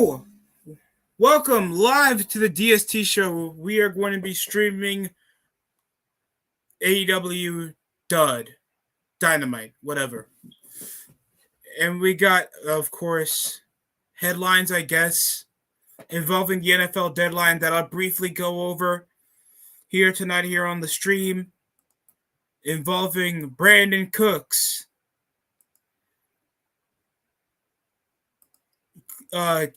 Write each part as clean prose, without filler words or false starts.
Hello! Welcome live to the DST show. We are going to be streaming AEW DUD, Dynamite, whatever. And we got, of course, headlines, I guess, involving the NFL deadline that I'll briefly go over here tonight here on the stream, involving Brandon Cooks,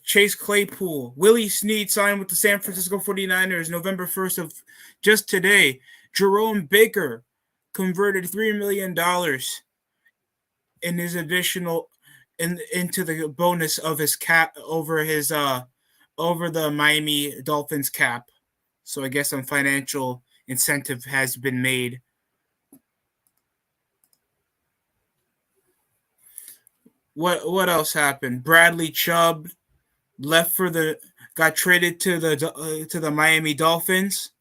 Chase Claypool, Willie Snead signed with the San Francisco 49ers November 1st of just today. Jerome Baker converted $3 million in his additional into the bonus of his cap over the Miami Dolphins cap. So I guess some financial incentive has been made. What else happened? Bradley Chubb got traded to the Miami Dolphins.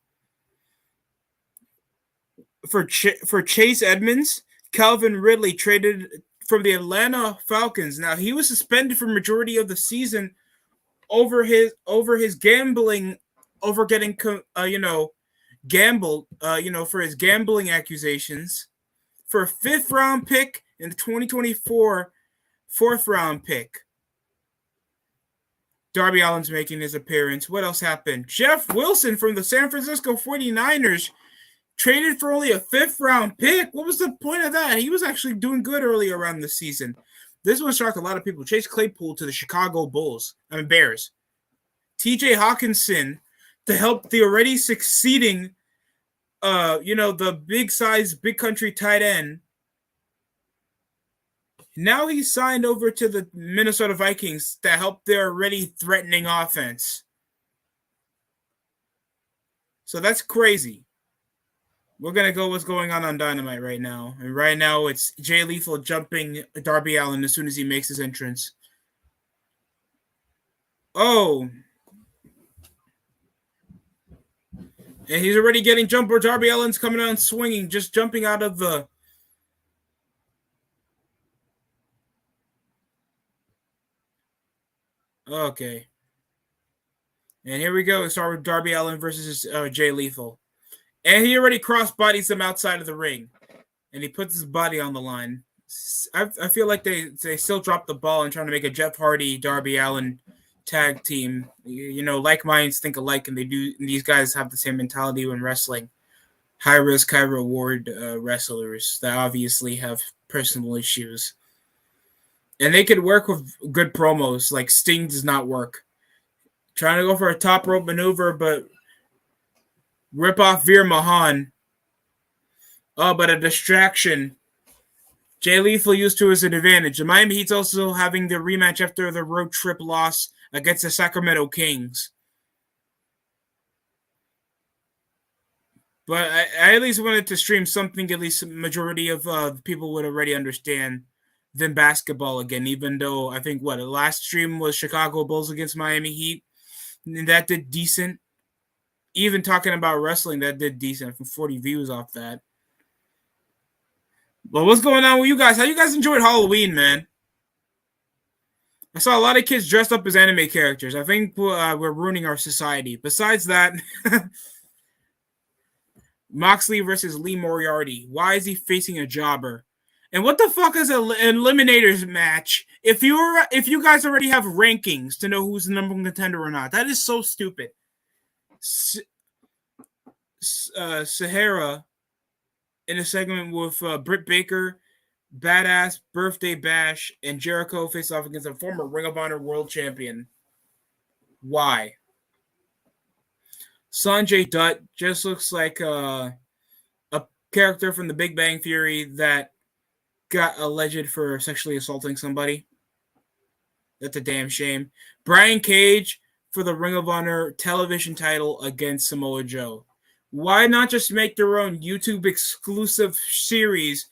For Chase Edmonds, Calvin Ridley traded from the Atlanta Falcons. Now he was suspended for majority of the season over his gambling, over getting gambled, for his gambling accusations, for a 5th round pick in the 2024 4th round pick. Darby Allin's making his appearance. What else happened? Jeff Wilson from the San Francisco 49ers traded for only a 5th round pick. What was the point of that? He was actually doing good earlier around the season. This one shocked a lot of people. Chase Claypool to the Chicago Bears. TJ Hawkinson to help the already succeeding, the big country tight end. Now he's signed over to the Minnesota Vikings to help their already threatening offense. So that's crazy. We're going to go what's going on Dynamite right now. And right now it's Jay Lethal jumping Darby Allin as soon as he makes his entrance. Oh. And he's already getting jumped where Darby Allin's coming out and swinging, just jumping out of the... Okay. And here we go. We start with Darby Allin versus Jay Lethal. And he already cross-bodies him outside of the ring. And he puts his body on the line. I feel like they still drop the ball and trying to make a Jeff Hardy, Darby Allin tag team. Like minds think alike, and these guys have the same mentality when wrestling. High risk, high reward wrestlers that obviously have personal issues. And they could work with good promos, like Sting does not work. Trying to go for a top rope maneuver, but rip off Veer Mahan. Oh, but a distraction. Jay Lethal used to his advantage. The Miami Heat's also having the rematch after the road trip loss against the Sacramento Kings. But I at least wanted to stream something at least majority of people would already understand than basketball again, even though I think the last stream was Chicago Bulls against Miami Heat. And that did decent. Even talking about wrestling, that did decent from 40 views off that. But what's going on with you guys? How you guys enjoyed Halloween, man? I saw a lot of kids dressed up as anime characters. I think we're ruining our society. Besides that, Moxley versus Lee Moriarty. Why is he facing a jobber? And what the fuck is an eliminators match if you guys already have rankings to know who's the number one contender or not? That is so stupid. Sahara in a segment with Britt Baker, Badass, Birthday Bash, and Jericho face off against a former Ring of Honor World Champion. Why? Sanjay Dutt just looks like a character from The Big Bang Theory that got alleged for sexually assaulting somebody. That's a damn shame. Brian Cage for the Ring of Honor television title against Samoa Joe. Why not just make their own YouTube exclusive series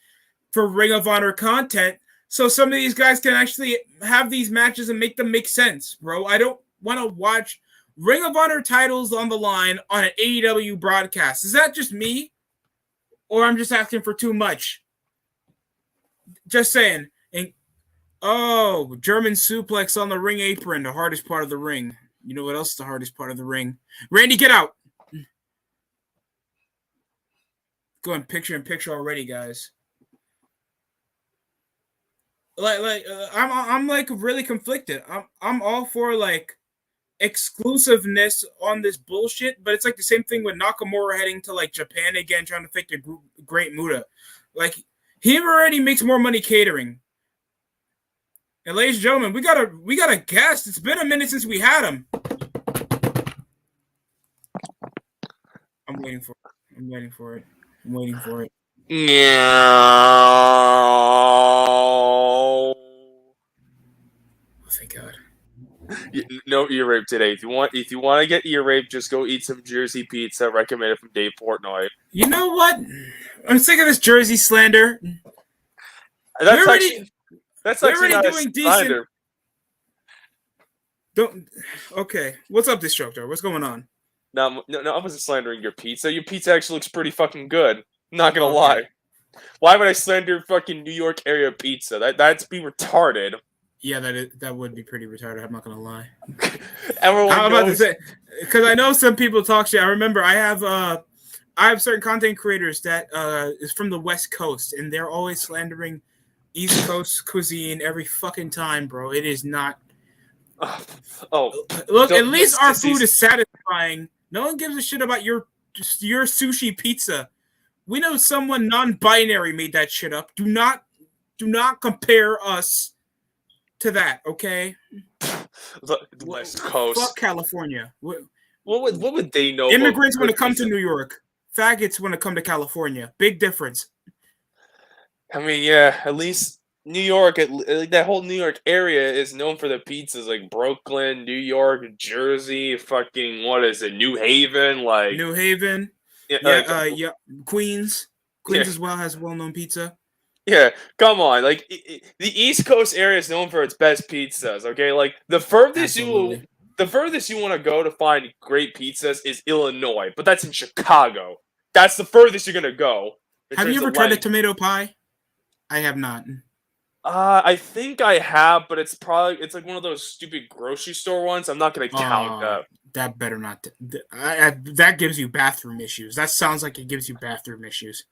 for Ring of Honor content so some of these guys can actually have these matches and make them make sense, bro? I don't want to watch Ring of Honor titles on the line on an AEW broadcast. Is that just me? Or I'm just asking for too much? Just saying. And Oh, German suplex on the ring apron, the hardest part of the ring. You know what else is the hardest part of the ring? Randy, get out! Going picture in picture already, guys. I'm like really conflicted. I'm all for like exclusiveness on this bullshit, but it's like the same thing with Nakamura heading to like Japan again, trying to fake the Great Muta. Like he already makes more money catering. And ladies and gentlemen, we got a guest. It's been a minute since we had him. I'm waiting for it. I'm waiting for it. I'm waiting for it. No. Oh, thank God. No ear rape today. If you want to get ear rape, just go eat some Jersey pizza recommended from Dave Portnoy. You know what? I'm sick of this Jersey slander. That's actually not a doing slander. decent. Don't. Okay, what's up, Destructor? What's going on? No, I wasn't slandering your pizza. Your pizza actually looks pretty fucking good. Not gonna lie. Why would I slander fucking New York area pizza? That's be retarded. Yeah, that would be pretty retarded. I'm not gonna lie. I'm about to say, because I know some people talk shit. I remember I have certain content creators that is from the West Coast, and they're always slandering East Coast cuisine every fucking time, bro. It is not. Look, at least our food is satisfying. No one gives a shit about your sushi pizza. We know someone non-binary made that shit up. Do not compare us to that, okay? The West Coast. Fuck California. What would they know? Immigrants want to come to New York. Faggots want to come to California. Big difference. I mean, yeah, at least New York, that whole New York area is known for the pizzas, like Brooklyn, New York, Jersey, fucking, what is it, New Haven, like... New Haven. Yeah, Queens. Queens as well has well-known pizza. Yeah, come on, like, the East Coast area is known for its best pizzas, okay? Like, the furthest you want to go to find great pizzas is Illinois, but that's in Chicago. That's the furthest you're gonna go. Have you ever tried a tomato pie? I have not. I think I have, but it's like one of those stupid grocery store ones. I'm not gonna count that. That better not. That gives you bathroom issues. That sounds like it gives you bathroom issues.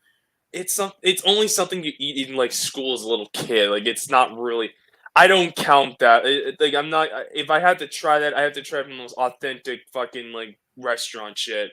It's only something you eat in like school as a little kid. Like it's not really. I don't count that. Like I'm not. If I had to try that, I have to try from those authentic fucking like restaurant shit.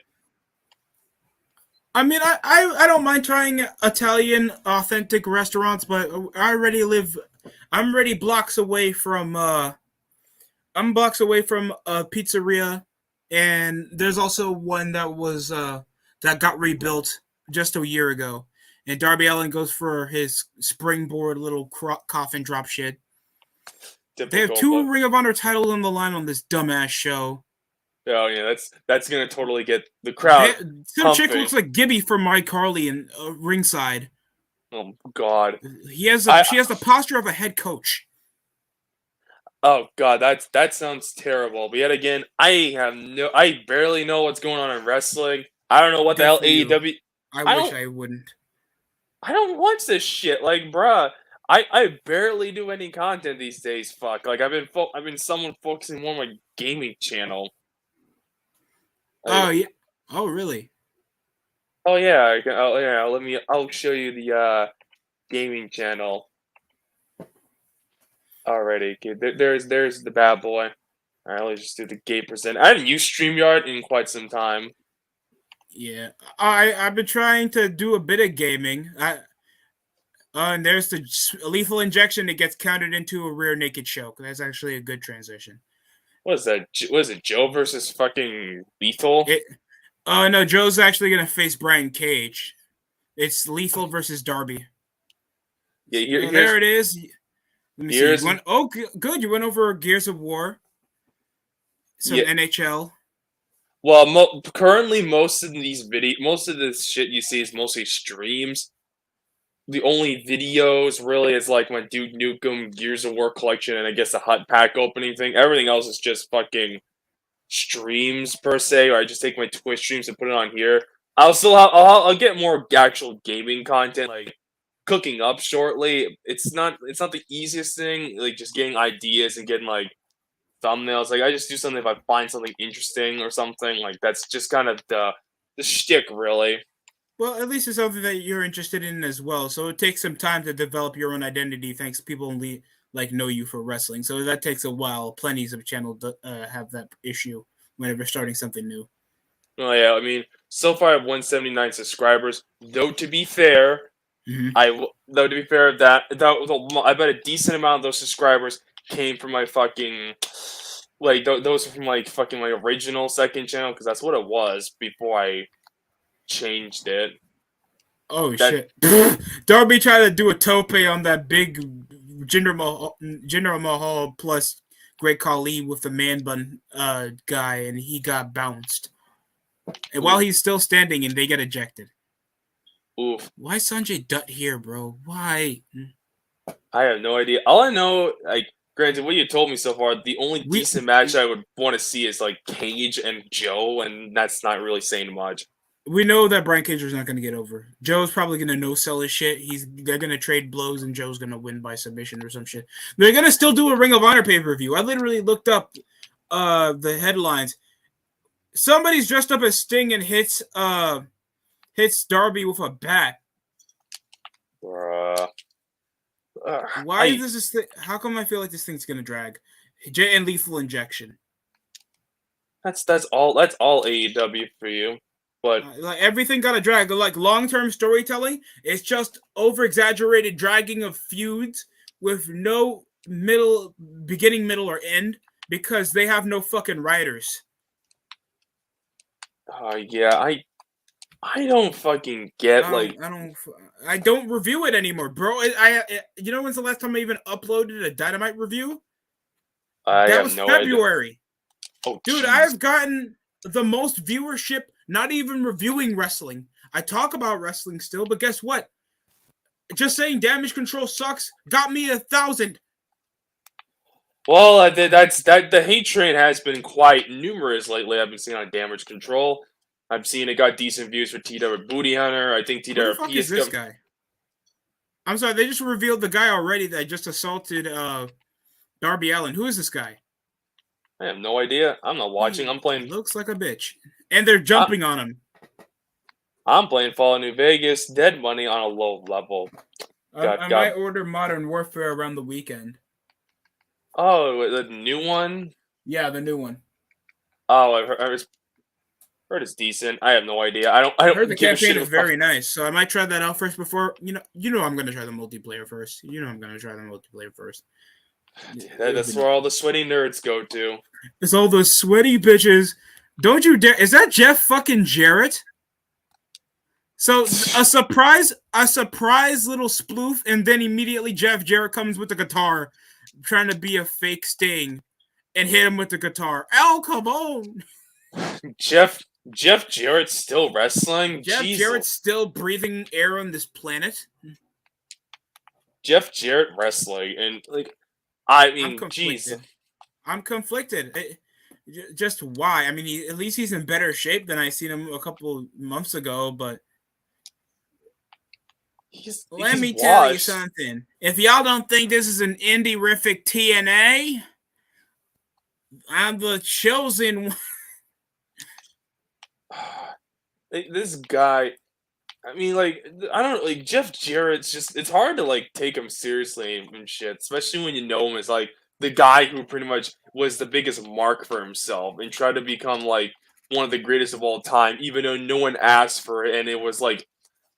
I mean, I don't mind trying Italian authentic restaurants, but I'm already blocks away from I'm blocks away from a pizzeria, and there's also one that was that got rebuilt just a year ago. And Darby Allin goes for his springboard little coffin drop shit. Typical, they have 2 Ring of Honor titles on the line on this dumbass show. Oh yeah, that's gonna totally get the crowd. Some chick looks like Gibby from iCarly in ringside. Oh God, she has the posture of a head coach. Oh God, that sounds terrible. But yet again, I barely know what's going on in wrestling. I don't know what the hell AEW. I wish I wouldn't. I don't watch this shit. Like, bruh, I barely do any content these days. Fuck. Like, I've been someone focusing more on my gaming channel. Oh yeah. Oh really? Oh yeah. Oh yeah. I'll show you the gaming channel. Alrighty. Okay. There's the bad boy. Alright. Let's just do the game present. I haven't used StreamYard in quite some time. Yeah, I've been trying to do a bit of gaming. And there's the lethal injection that gets counted into a rear naked choke. That's actually a good transition. What is that? Was it Joe versus fucking Lethal? No, Joe's actually gonna face Brian Cage. It's Lethal versus Darby. Yeah, there it is. Let me see. Good. You went over Gears of War. Some NHL. Well, currently most of this shit you see is mostly streams. The only videos really is like my Duke Nukem Gears of War collection and I guess the Hut Pack opening thing. Everything else is just fucking streams per se, or I just take my Twitch streams and put it on here. I'll get more actual gaming content like cooking up shortly. It's not the easiest thing, like just getting ideas and getting like thumbnails. Like I just do something if I find something interesting or something. Like that's just kind of the shtick, really. Well, at least it's something that you're interested in as well. So it takes some time to develop your own identity. Thanks, people only like know you for wrestling. So that takes a while. Plenty of channels have that issue whenever starting something new. Oh yeah, I mean, so far I have 179 subscribers. Though to be fair, I bet a decent amount of those subscribers came from my fucking like those are from like fucking my original second channel because that's what it was before I changed it. Oh That shit! Darby tried to do a tope on that big Jinder Mahal plus Great Khali with the man bun guy, and he got bounced. And while he's still standing, and they get ejected. Oof. Why Sanjay Dutt here, bro? Why? I have no idea. All I know, like, granted, what you told me so far, the only decent match I would want to see is like Cage and Joe, and that's not really saying much. We know that Brian Cager's not going to get over. Joe's probably going to no-sell his shit. They're going to trade blows, and Joe's going to win by submission or some shit. They're going to still do a Ring of Honor pay-per-view. I literally looked up the headlines. Somebody's dressed up as Sting and hits Darby with a bat. Why is this thing? How come I feel like this thing's going to drag? And lethal injection. That's all AEW for you. But like everything got a drag. Like long-term storytelling, it's just over-exaggerated dragging of feuds with no beginning, middle, or end because they have no fucking writers. Yeah, I don't fucking get I don't review it anymore, bro. You know when's the last time I even uploaded a Dynamite review? That was February. Oh, dude, geez. I've gotten the most viewership. Not even reviewing wrestling. I talk about wrestling still, but guess what? Just saying Damage Control sucks got me 1,000. Well, the hate train has been quite numerous lately. I've been seeing on Damage Control. I've seen it got decent views for TW Booty Hunter. I think TW Who the fuck is this guy? I'm sorry, they just revealed the guy already that just assaulted Darby Allin. Who is this guy? I have no idea. I'm not watching. I'm playing. He looks like a bitch. And they're jumping on him. I'm playing Fallout New Vegas, Dead Money on a low level. I might order Modern Warfare around the weekend. Oh, the new one? Yeah, the new one. Oh, I heard it's decent. I have no idea. I heard the campaign is very nice, so I might try that out first before you know I'm gonna try the multiplayer first. That's where all the sweaty nerds go to. It's all those sweaty bitches. Don't you dare! Is that Jeff fucking Jarrett? So a surprise little sploof, and then immediately Jeff Jarrett comes with the guitar, trying to be a fake Sting, and hit him with the guitar. Al, come on! Jeff Jarrett's still wrestling. Jeff Jarrett's still breathing air on this planet. Jeff Jarrett wrestling, and like, I mean, jeez, I'm conflicted. Just why? I mean, at least he's in better shape than I seen him a couple months ago. But let me tell you something. If y'all don't think this is an indie-rific TNA, I'm the chosen one. This guy, I mean, like, I don't like Jeff Jarrett's just, it's hard to like take him seriously and shit, especially when you know him as like the guy who pretty much was the biggest mark for himself and tried to become like one of the greatest of all time, even though no one asked for it. And it was like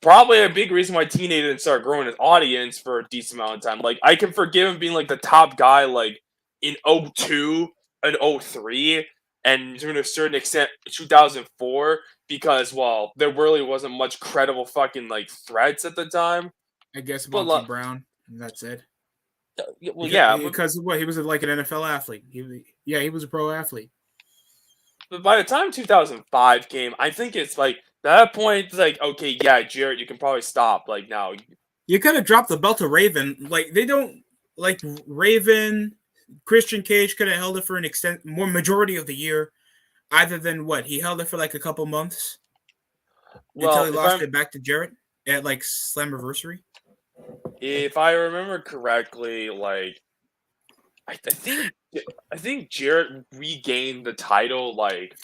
probably a big reason why TNA didn't start growing his audience for a decent amount of time. Like, I can forgive him being like the top guy like in 02 and 03 and to a certain extent 2004 because, well, there really wasn't much credible fucking like threats at the time. I guess Monty Brown, and that's it. Well, yeah, because what, he was like an NFL athlete. He was a pro athlete. But by the time 2005 came, I think it's like at that point, it's like, okay, yeah, Jarrett, you can probably stop. Like now, you could have dropped the belt to Raven. Like they don't like Raven. Christian Cage could have held it for an more majority of the year, other than what he held it for like a couple months until he lost it back to Jarrett at like Slammiversary. if I remember correctly, like I think Jarrett regained the title like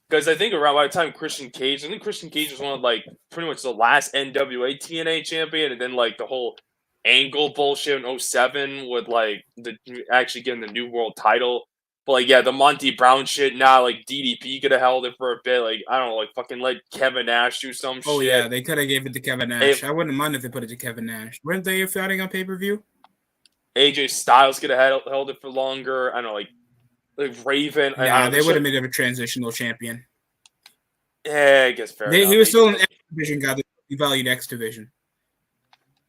because I think around by the time I think Christian Cage was one of like pretty much the last NWA TNA champion, and then like the whole Angle bullshit in '07 with like the actually getting the New World title. But like yeah, the Monty Brown shit. Now like DDP could have held it for a bit. Like I don't know, like fucking let Kevin Nash do some Oh shit. yeah, they could have gave it to Kevin Nash. If I wouldn't mind if they put it to Kevin Nash. Weren't they fighting on pay-per-view? AJ Styles could have held it for longer. I don't know, like Raven. I Nah, don't know. they would have made him a transitional champion. Yeah, I guess fair enough. He was still an X division guy. He valued X division.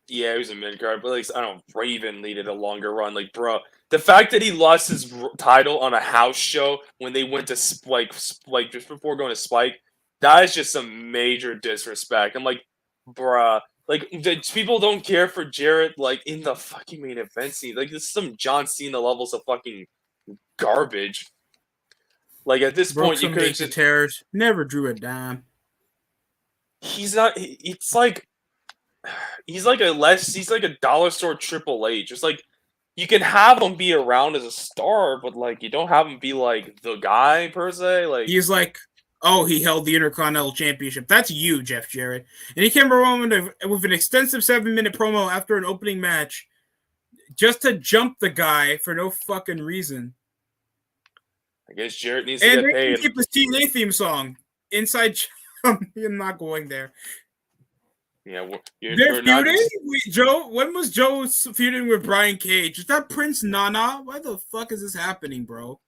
Yeah, he was a mid card, but like I don't know, Raven needed a longer run. Like, bro, the fact that he lost his title on a house show when they went to like just before going to Spike, that is just some major disrespect. I'm like, bruh, like people don't care for Jarrett like in the fucking main event scene. Like this is some John Cena levels of fucking garbage. Like at this Broke point, you some could make the tears. Never drew a dime. He's not. It's like he's like a dollar store Triple H. Just like you can have him be around as a star, but like you don't have him be like the guy per se. Like He's like, oh, he held the Intercontinental Championship. That's you, Jeff Jarrett. And he came around with an extensive 7-minute promo after an opening match just to jump the guy for no fucking reason. I guess Jarrett needs to get paid. And they keep his TNA theme song. Inside I'm not going there. Yeah, they're feuding? Joe, when was Joe feuding with Brian Cage? Is that Prince Nana? Why the fuck is this happening, bro?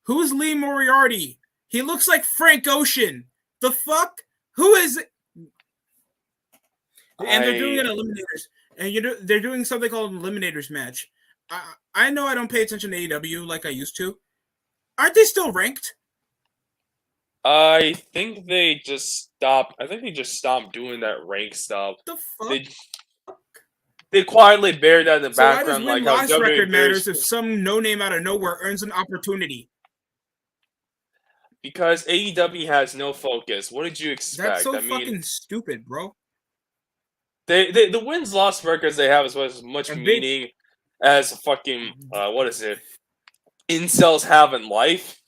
Who's Lee Moriarty? He looks like Frank Ocean. The fuck? Who is it? And they're doing an eliminators. And they're doing something called an eliminators match. I know I don't pay attention to AEW like I used to. Aren't they still ranked? I think they just stopped. I think they just stopped doing that rank stuff. The fuck? They quietly buried that in the So background, why does like how win-loss record matters if some no name out of nowhere earns an opportunity? Because AEW has no focus. What did you expect? That's so fucking stupid, bro. The wins-loss records they have as much meaning as fucking what is it? Incels have in life.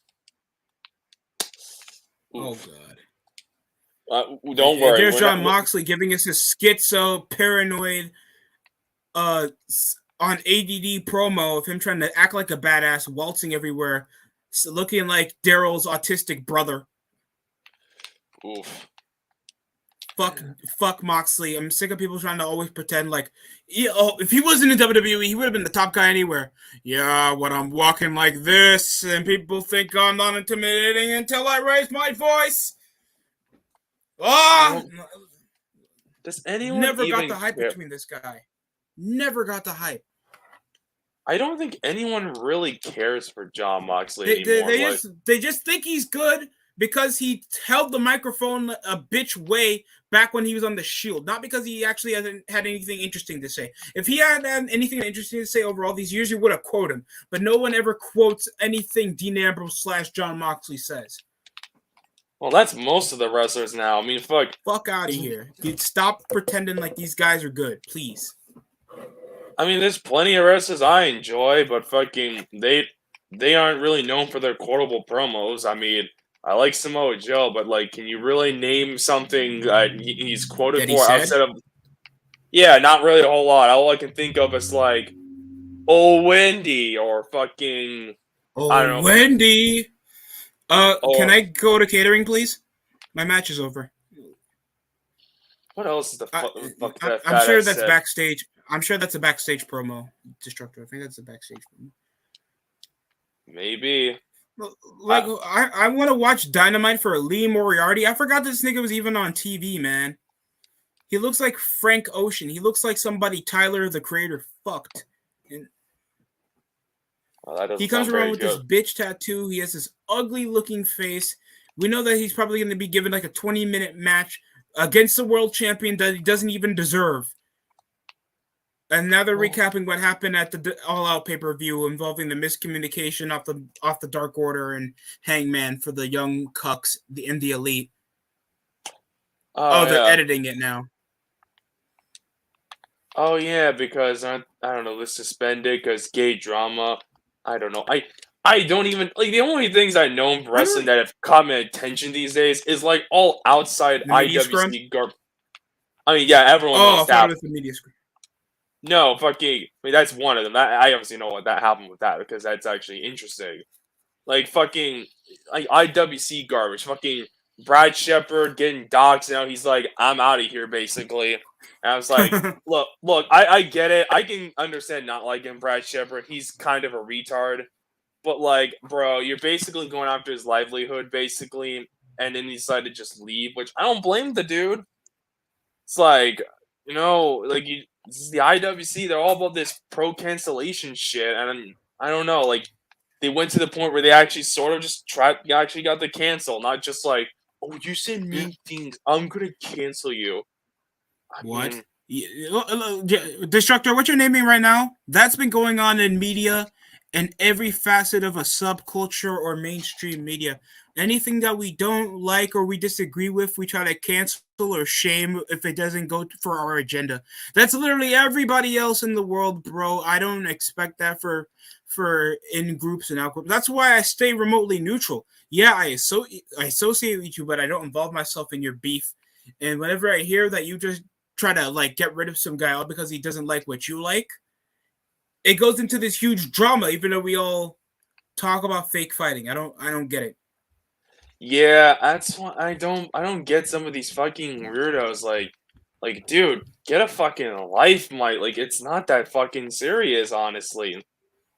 Oof. Oh god. Don't worry. There's John Moxley giving us his schizo paranoid on ADD promo of him trying to act like a badass, waltzing everywhere, looking like Daryl's autistic brother. Oof. Fuck Moxley. I'm sick of people trying to always pretend like, if he wasn't in WWE, he would have been the top guy anywhere. Yeah, when I'm walking like this, and people think I'm not intimidating until I raise my voice. Does anyone never even got the hype between this guy? Never got the hype. I don't think anyone really cares for John Moxley anymore. They just think he's good because he held the microphone a bitch way back when he was on the Shield, not because he actually hasn't had anything interesting to say. If he had anything interesting to say over all these years, you would have quoted him. But no one ever quotes anything Dean Ambrose / John Moxley says. Well, that's most of the wrestlers now. I mean, fuck out of here. Dude, stop pretending like these guys are good, please. I mean, there's plenty of wrestlers I enjoy, but fucking they aren't really known for their quotable promos. I mean, I like Samoa Joe, but like, can you really name something he's quoted for outside of? Yeah, not really a whole lot. All I can think of is like, "Oh, Wendy" or fucking. I don't know. Wendy. Can I go to catering, please? My match is over. What else is the fuck? I'm sure that's backstage. I'm sure that's a backstage promo. Destructor. I think that's a backstage promo. Maybe. Like, I want to watch Dynamite for Lee Moriarty. I forgot this nigga was even on TV, man. He looks like Frank Ocean. He looks like somebody Tyler, the Creator, fucked. And he comes around with this bitch tattoo. He has this ugly-looking face. We know that he's probably going to be given like a 20-minute match against the world champion that he doesn't even deserve. And now they're recapping what happened at the All Out pay-per-view involving the miscommunication off the Dark Order and Hangman for the Young Cucks in the Elite. They're editing it now. Oh yeah, because I don't know, let's suspend it because gay drama. I don't know. I don't even like the only things I know in I wrestling don't. that have caught my attention these days is like all outside The media scrum. IWC garb. I mean, yeah, everyone Oh, knows I thought it that. was the media scrum. No, fucking. I mean, that's one of them. I obviously know what that happened with that because that's actually interesting. Like fucking like IWC garbage. Fucking Brad Shepard getting doxxed now. He's like, I'm out of here, basically. And I was like, look, I get it. I can understand not liking Brad Shepard. He's kind of a retard. But like, bro, you're basically going after his livelihood, basically, and then he decided to just leave, which I don't blame the dude. It's like, like this is the IWC. They're all about this pro cancellation shit, and I don't know. Like, they went to the point where they actually sort of just actually got the cancel, not just like, oh, you said Yeah. mean things, I'm gonna cancel you. I What? mean, Destructor, what you're naming right now, that's been going on in media and every facet of a subculture or mainstream media. Anything that we don't like or we disagree with, we try to cancel or shame if it doesn't go for our agenda. That's literally everybody else in the world, bro. I don't expect that for in groups and out groups. That's why I stay remotely neutral. Yeah, I associate with you, but I don't involve myself in your beef. And whenever I hear that you just try to like get rid of some guy all because he doesn't like what you like, it goes into this huge drama. Even though we all talk about fake fighting, I don't get it. yeah, that's why I don't get some of these fucking weirdos. Like, dude, get a fucking life, Mike. Like, it's not that fucking serious, honestly.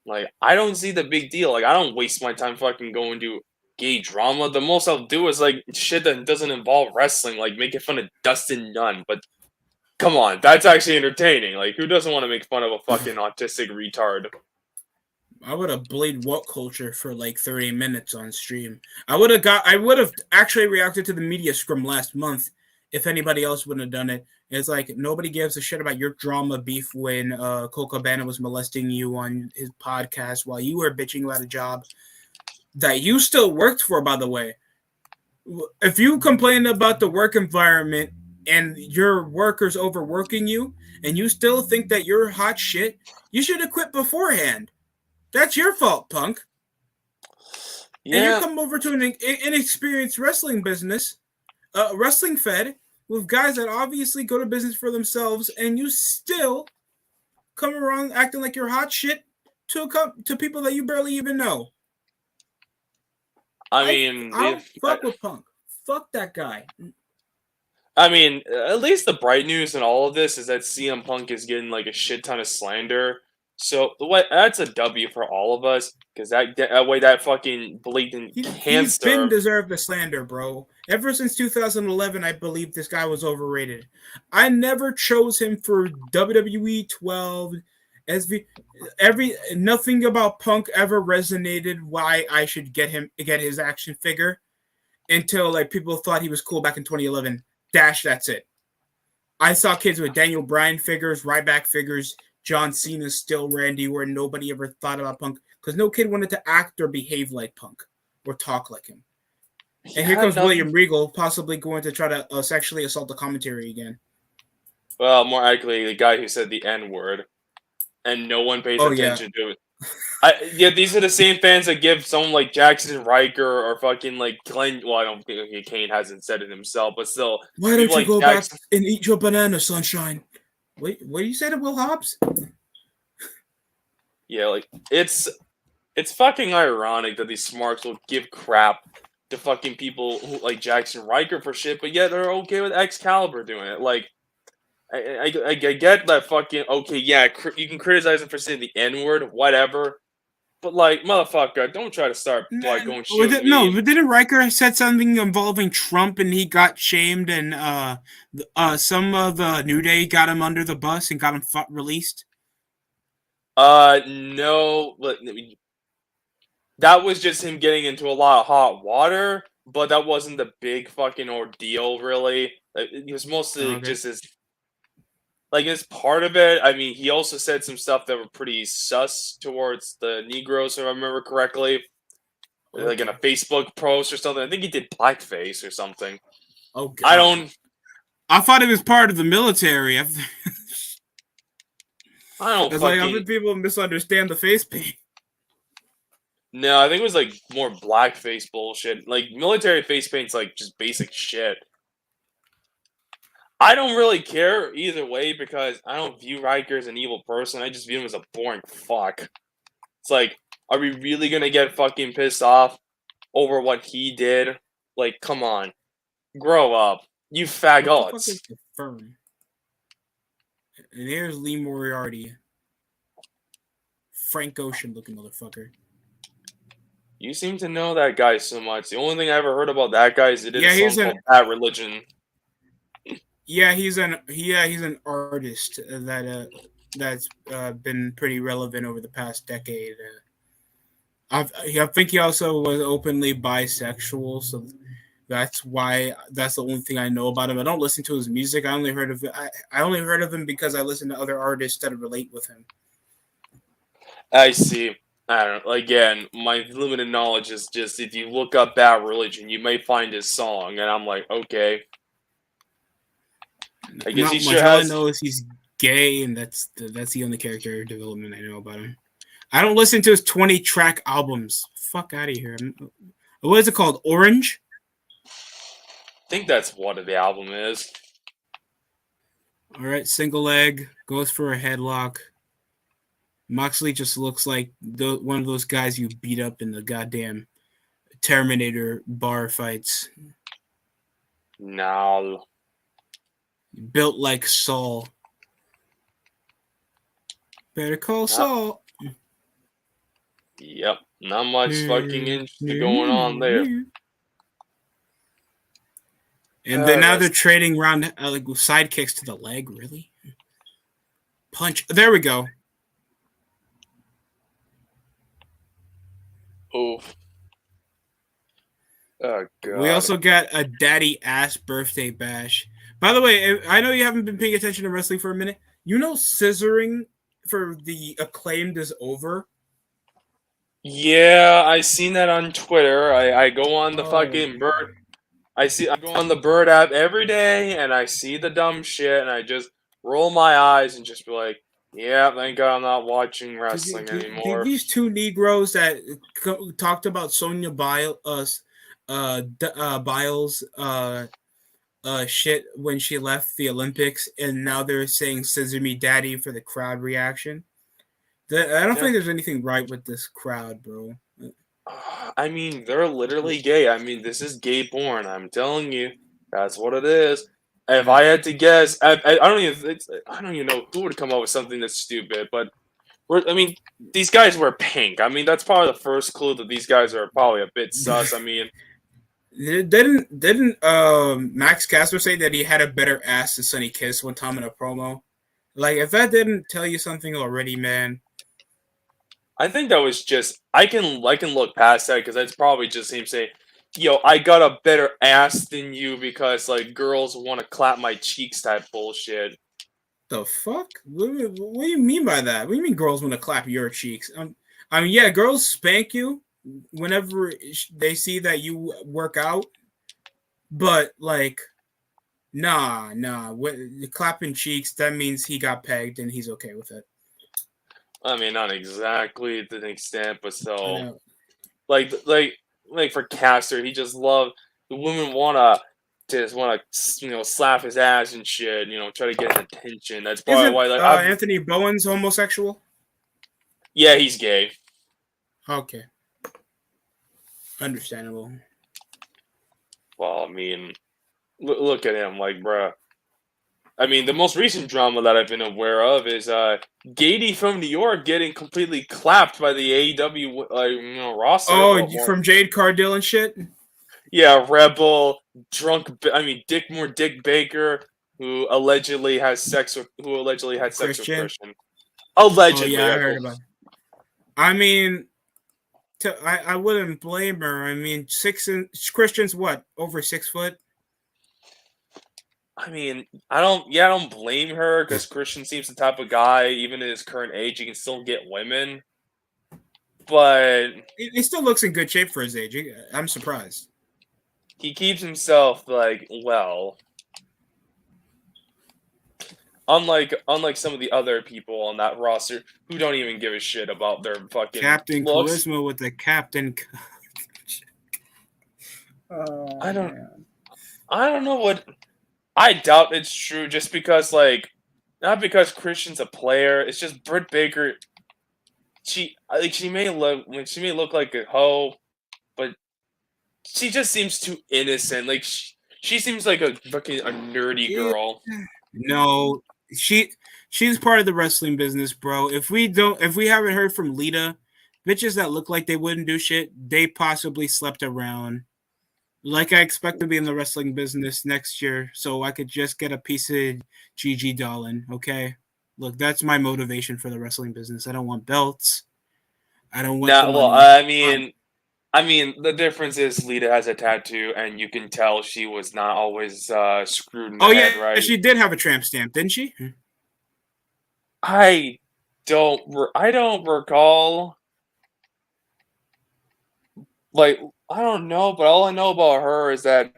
Like, I don't see the big deal. Like, I don't waste my time fucking going to gay drama. The most I'll do is like shit that doesn't involve wrestling, like making fun of Dustin Nunn. But come on, that's actually entertaining. Like, who doesn't want to make fun of a fucking autistic retard? I would have bullied what culture for like 30 minutes on stream. I would have actually reacted to the media scrum last month if anybody else wouldn't have done it. It's like nobody gives a shit about your drama beef when Cole Cabana was molesting you on his podcast while you were bitching about a job that you still worked for, by the way. If you complain about the work environment and your workers overworking you and you still think that you're hot shit, you should have quit beforehand. That's your fault, punk. And you Yeah, come over to an inexperienced wrestling business, wrestling fed, with guys that obviously go to business for themselves, and you still come around acting like you're hot shit to people that you barely even know. I mean, I'll fuck with Punk. Fuck that guy. I mean, at least the bright news in all of this is that CM Punk is getting like a shit ton of slander. So that's a W for all of us because that way that fucking blatant He's been cancer. deserved the slander, bro. Ever since 2011, I believe this guy was overrated. I never chose him for WWE 12, SV. Nothing about Punk ever resonated why I should get his action figure until like people thought he was cool back in 2011. That's it. I saw kids with Daniel Bryan figures, Ryback figures, John Cena, still Randy, where nobody ever thought about Punk because no kid wanted to act or behave like Punk or talk like him. And here comes William Regal, possibly going to try to sexually assault the commentary again. Well, more accurately, the guy who said the N word, and no one pays Oh yeah, attention to it. Yeah, these are the same fans that give someone like Jackson Riker or fucking like Glenn. Well, I don't think Kane hasn't said it himself, but still, why don't people you like go back Jackson. and eat your banana, sunshine? Wait, what do you say to Will Hobbs? Yeah, like it's fucking ironic that these smarks will give crap to fucking people who like Jackson Riker for shit, but yet they're okay with Excalibur doing it. Like, I get that fucking okay, yeah, you can criticize him for saying the N word, whatever, but like, motherfucker, don't try to start like going shooting No, me. but didn't Riker said something involving Trump and he got shamed and some of the New Day got him under the bus and got him released? No, but that was just him getting into a lot of hot water, but that wasn't the big fucking ordeal, really. It was mostly just as part of it. I mean, he also said some stuff that were pretty sus towards the Negroes, if I remember correctly. Like in a Facebook post or something. I think he did blackface or something. Oh God. I don't. I thought it was part of the military. I don't It's like fucking. other people misunderstand the face paint. No, I think it was like more blackface bullshit. Like military face paint's like just basic shit. I don't really care either way because I don't view Riker as an evil person. I just view him as a boring fuck. It's like, are we really gonna get fucking pissed off over what he did? Like, come on, grow up, you What the fuck faggots. is the firm? And here's Lee Moriarty. Frank Ocean looking motherfucker. You seem to know that guy so much. The only thing I ever heard about that guy is he did a he's song called "Bad Religion." he's an artist that's been pretty relevant over the past decade. I think he also was openly bisexual, so that's the only thing I know about him. I don't listen to his music. I only heard of it. I only heard of him because I listen to other artists that relate with him. I see. I don't know. Again, my limited knowledge is just if you look up "Bad Religion," you may find his song, and I'm like, okay. I guess Not he much. sure All I has. know is he's gay, and that's the only character development I know about him. I don't listen to his 20-track albums. Fuck out of here. What is it called? Orange? I think that's what the album is. All right, single leg, goes for a headlock. Moxley just looks like one of those guys you beat up in the goddamn Terminator bar fights. No. Built like Saul. Better call Saul. Yep. Not much fucking interesting going on there. And then now they're trading around like side kicks to the leg. Really? Punch. There we go. Oof. Oh, God. We also got a daddy ass birthday bash. By the way, I know you haven't been paying attention to wrestling for a minute. You know, scissoring for the Acclaimed is over. Yeah, I seen that on Twitter. I go on the fucking bird. I go on the Bird app every day, and I see the dumb shit, and I just roll my eyes and just be like, "Yeah, thank God I'm not watching wrestling anymore." These two Negroes that talked about Sonya Biles, shit when she left the Olympics, and now they're saying "Scissor Me, Daddy" for the crowd reaction. I don't think there's anything right with this crowd, bro. I mean, they're literally gay. I mean, this is gay porn. I'm telling you, that's what it is. If I had to guess, I don't even know who would come up with something that's stupid. But I mean, these guys wear pink. I mean, that's probably the first clue that these guys are probably a bit sus. I mean, didn't Max Caster say that he had a better ass than Sonny Kiss one time in a promo? Like, if that didn't tell you something already, man. I think that was just I can look past that because that's probably just him saying, "Yo, I got a better ass than you because like girls want to clap my cheeks" type bullshit. The fuck? What do you mean by that? What do you mean girls want to clap your cheeks? I mean, yeah, girls spank you whenever they see that you work out, but like, nah. Clapping cheeks, that means he got pegged and he's okay with it. I mean, not exactly to the extent, but still, like for Caster, he just loved the women wanna slap his ass and shit, try to get his attention. That's probably Isn't why like Anthony Bowen's homosexual? yeah, he's gay. Okay, understandable. Well, I mean, look at him, like, bruh. I mean, the most recent drama that I've been aware of is Gady from New York getting completely clapped by the AEW roster. Oh, from Jade Cardill and shit? Yeah, Rebel, Dick Baker, who allegedly had sex with Christian. Allegedly. Oh, yeah, I heard about it. I mean, I wouldn't blame her. I mean, Christian's what, over 6 foot? I mean, I don't blame her because Christian seems the type of guy, even at his current age, he can still get women. But he still looks in good shape for his age. I'm surprised. He keeps himself like well. unlike some of the other people on that roster who don't even give a shit about their fucking Captain looks. Charisma with the captain. Oh, I don't man. I don't know what. I doubt it's true. Just because not because Christian's a player. It's just Britt Baker. She may look like a hoe, but she just seems too innocent. Like she seems like a fucking a nerdy Yeah. girl. No, she's part of the wrestling business, bro. If we haven't heard from Lita, bitches that look like they wouldn't do shit, they possibly slept around. Like I expect to be in the wrestling business next year, so I could just get a piece of Gigi Dolan. Okay, look, that's my motivation for the wrestling business. I don't want belts. I don't want the Now, well, money. I mean, the difference is Lita has a tattoo, and you can tell she was not always screwed in the Oh head, yeah, right? she did have a tramp stamp, didn't she? I I don't recall. Like, I don't know, but all I know about her is that,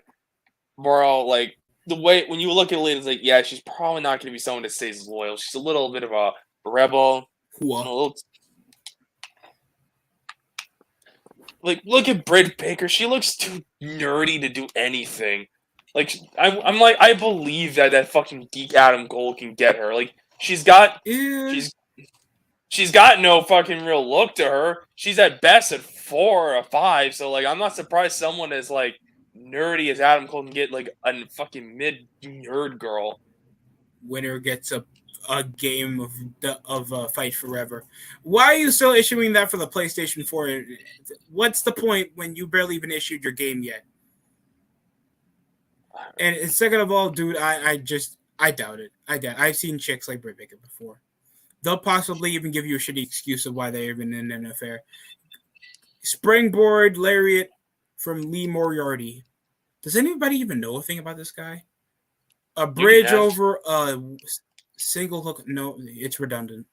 bro, like, the way when you look at Lita, it's like, yeah, she's probably not going to be someone that stays loyal. She's a little bit of a rebel. A little, like, look at Britt Baker. She looks too nerdy to do anything. Like, I'm like, I believe that fucking geek Adam Cole can get her. Like, she's got no fucking real look to her. She's at best at 4 or 5. So like, I'm not surprised someone as like nerdy as Adam Cole can get like a fucking mid nerd girl. Winner gets a game of Fight Forever. Why are you still issuing that for the PlayStation 4? What's the point when you barely even issued your game yet? And second of all, dude, I doubt it. I've seen chicks like Britt Baker before. They'll possibly even give you a shitty excuse of why they're even in an affair. Springboard lariat from Lee Moriarty. Does anybody even know a thing about this guy? A bridge over a single hook. No, it's redundant.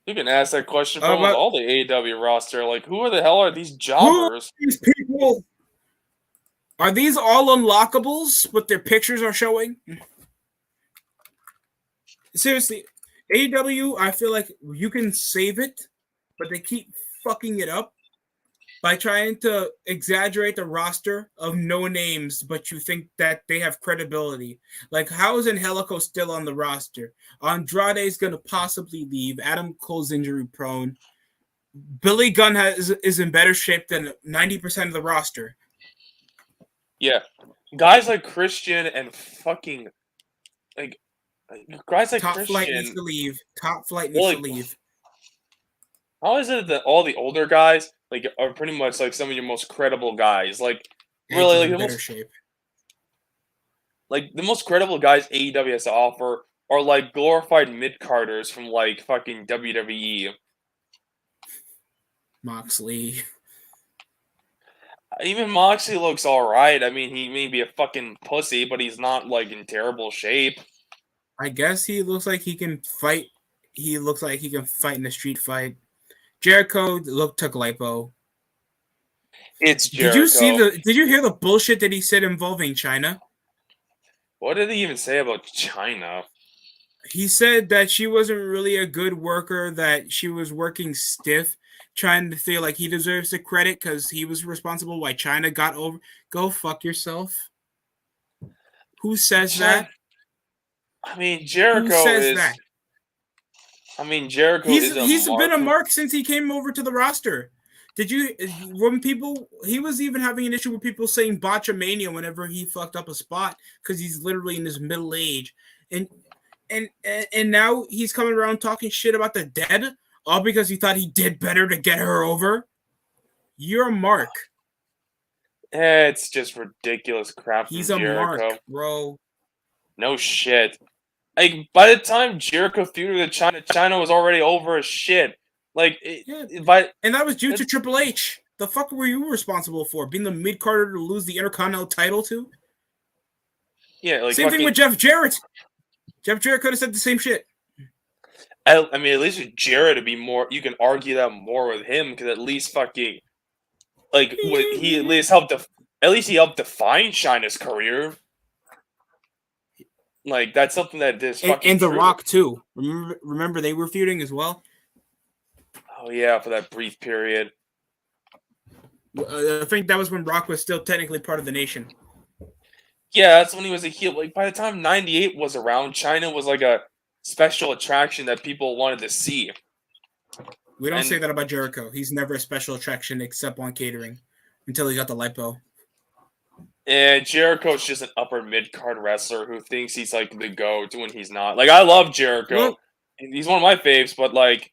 You can ask that question from all the AEW roster. Like, who the hell are these jobbers? Who are these people? Are these all unlockables, but their pictures are showing? Seriously, AEW, I feel like you can save it, but they keep fucking it up by trying to exaggerate the roster of no names, but you think that they have credibility. Like, how is Angelico still on the roster? Andrade's going to possibly leave. Adam Cole's injury prone. Billy Gunn is in better shape than 90% of the roster. Yeah. Guys like Christian and fucking, like, guys like Top Christian. Flight needs to leave. Top Flight needs to leave. How is it that all the older guys like are pretty much like some of your most credible guys? Like, really, like better shape. Like the most credible guys AEW has to offer are like glorified mid-carders from like fucking WWE. Moxley. Even Moxley looks alright. I mean, he may be a fucking pussy, but he's not like in terrible shape. I guess he looks like he can fight. He looks like he can fight in a street fight. Jericho took lipo. It's Jericho. Did you hear the bullshit that he said involving China? What did he even say about China? He said that she wasn't really a good worker, that she was working stiff, trying to feel like he deserves the credit because he was responsible why China got over. Go fuck yourself. Who says that? I mean, Jericho Who says that? I mean, Jericho he's been a mark since he came over to the roster. Did you he was even having an issue with people saying botchamania whenever he fucked up a spot because he's literally in his middle age, and now he's coming around talking shit about the dead all because he thought he did better to get her over. You're a mark. It's just ridiculous crap. He's a Jericho. mark, bro. No shit. Like, by the time Jericho feuded with China was already over as shit. Like, and that was due to Triple H. The fuck were you responsible for? Being the mid-carder to lose the Intercontinental title to? Yeah, like same thing with Jeff Jarrett. Jeff Jarrett could have said the same shit. I mean, at least with Jarrett, it'd be more. You can argue that more with him because at least fucking, like, he at least helped define China's career. Like that's something that is And, fucking The true. Rock too. Remember they were feuding as well. Oh yeah, for that brief period. I think that was when Rock was still technically part of the Nation. Yeah, that's when he was a heel. Like by the time '98 was around, China was like a special attraction that people wanted to see. We don't say And that about Jericho. He's never a special attraction except on catering until he got the lipo. and Jericho's just an upper mid card wrestler who thinks he's like the GOAT when he's not. Like I love Jericho. Look, He's one of my faves, but like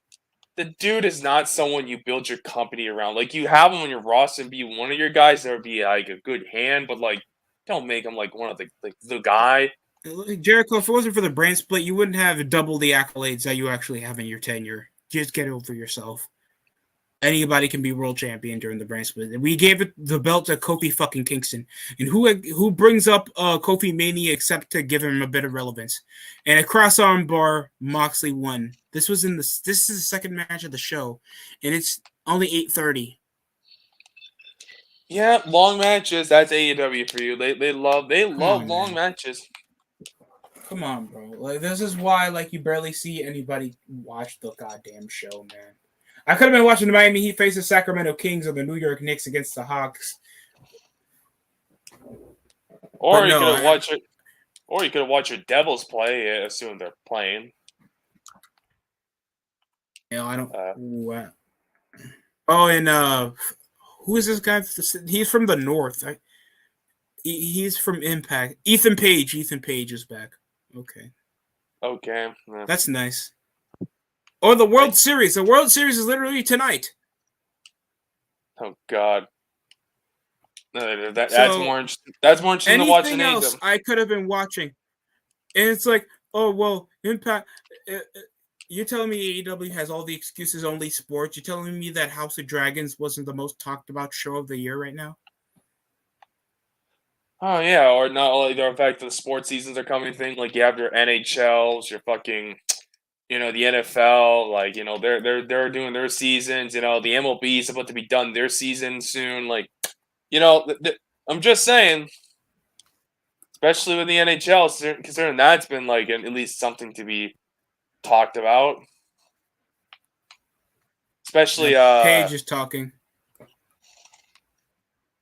the dude is not someone you build your company around. Like you have him on your roster and be one of your guys that would be like a good hand, but like don't make him like one of the guy. Jericho, if it wasn't for the brand split, you wouldn't have double the accolades that you actually have in your tenure. Just get over yourself. Anybody can be world champion during the brand split. We gave it the belt to Kofi fucking Kingston, and who brings up Kofi Mania except to give him a bit of relevance? And a cross arm bar, Moxley won. This is the second match of the show, and it's only 8:30. Yeah, long matches. That's AEW for you. They love long Man. matches. Come on, bro. Like this is why like you barely see anybody watch the goddamn show, man. I could have been watching the Miami Heat face the Sacramento Kings or the New York Knicks against the Hawks. Or you could have watched it. Or you could have watched your Devils play, assuming they're playing. You know, I don't. Oh, and who is this guy? He's from the North. He's from Impact. Ethan Page. Ethan Page is back. Okay. Okay. Yeah. That's nice. Or the World Series. The World Series is literally tonight. Oh God. That's more interesting. That's more interesting than watching anything else I could have been watching. And it's like, oh well, Impact. You're telling me AEW has all the excuses, only sports. You're telling me that House of Dragons wasn't the most talked about show of the year right now? Oh yeah, or not only the fact that the sports seasons are coming thing, like you have your NHLs, your fucking the NFL, like, they're doing their seasons, the MLB is about to be done their season soon. Like, I'm just saying, especially with the NHL, considering that's been like at least something to be talked about. Especially Paige is talking.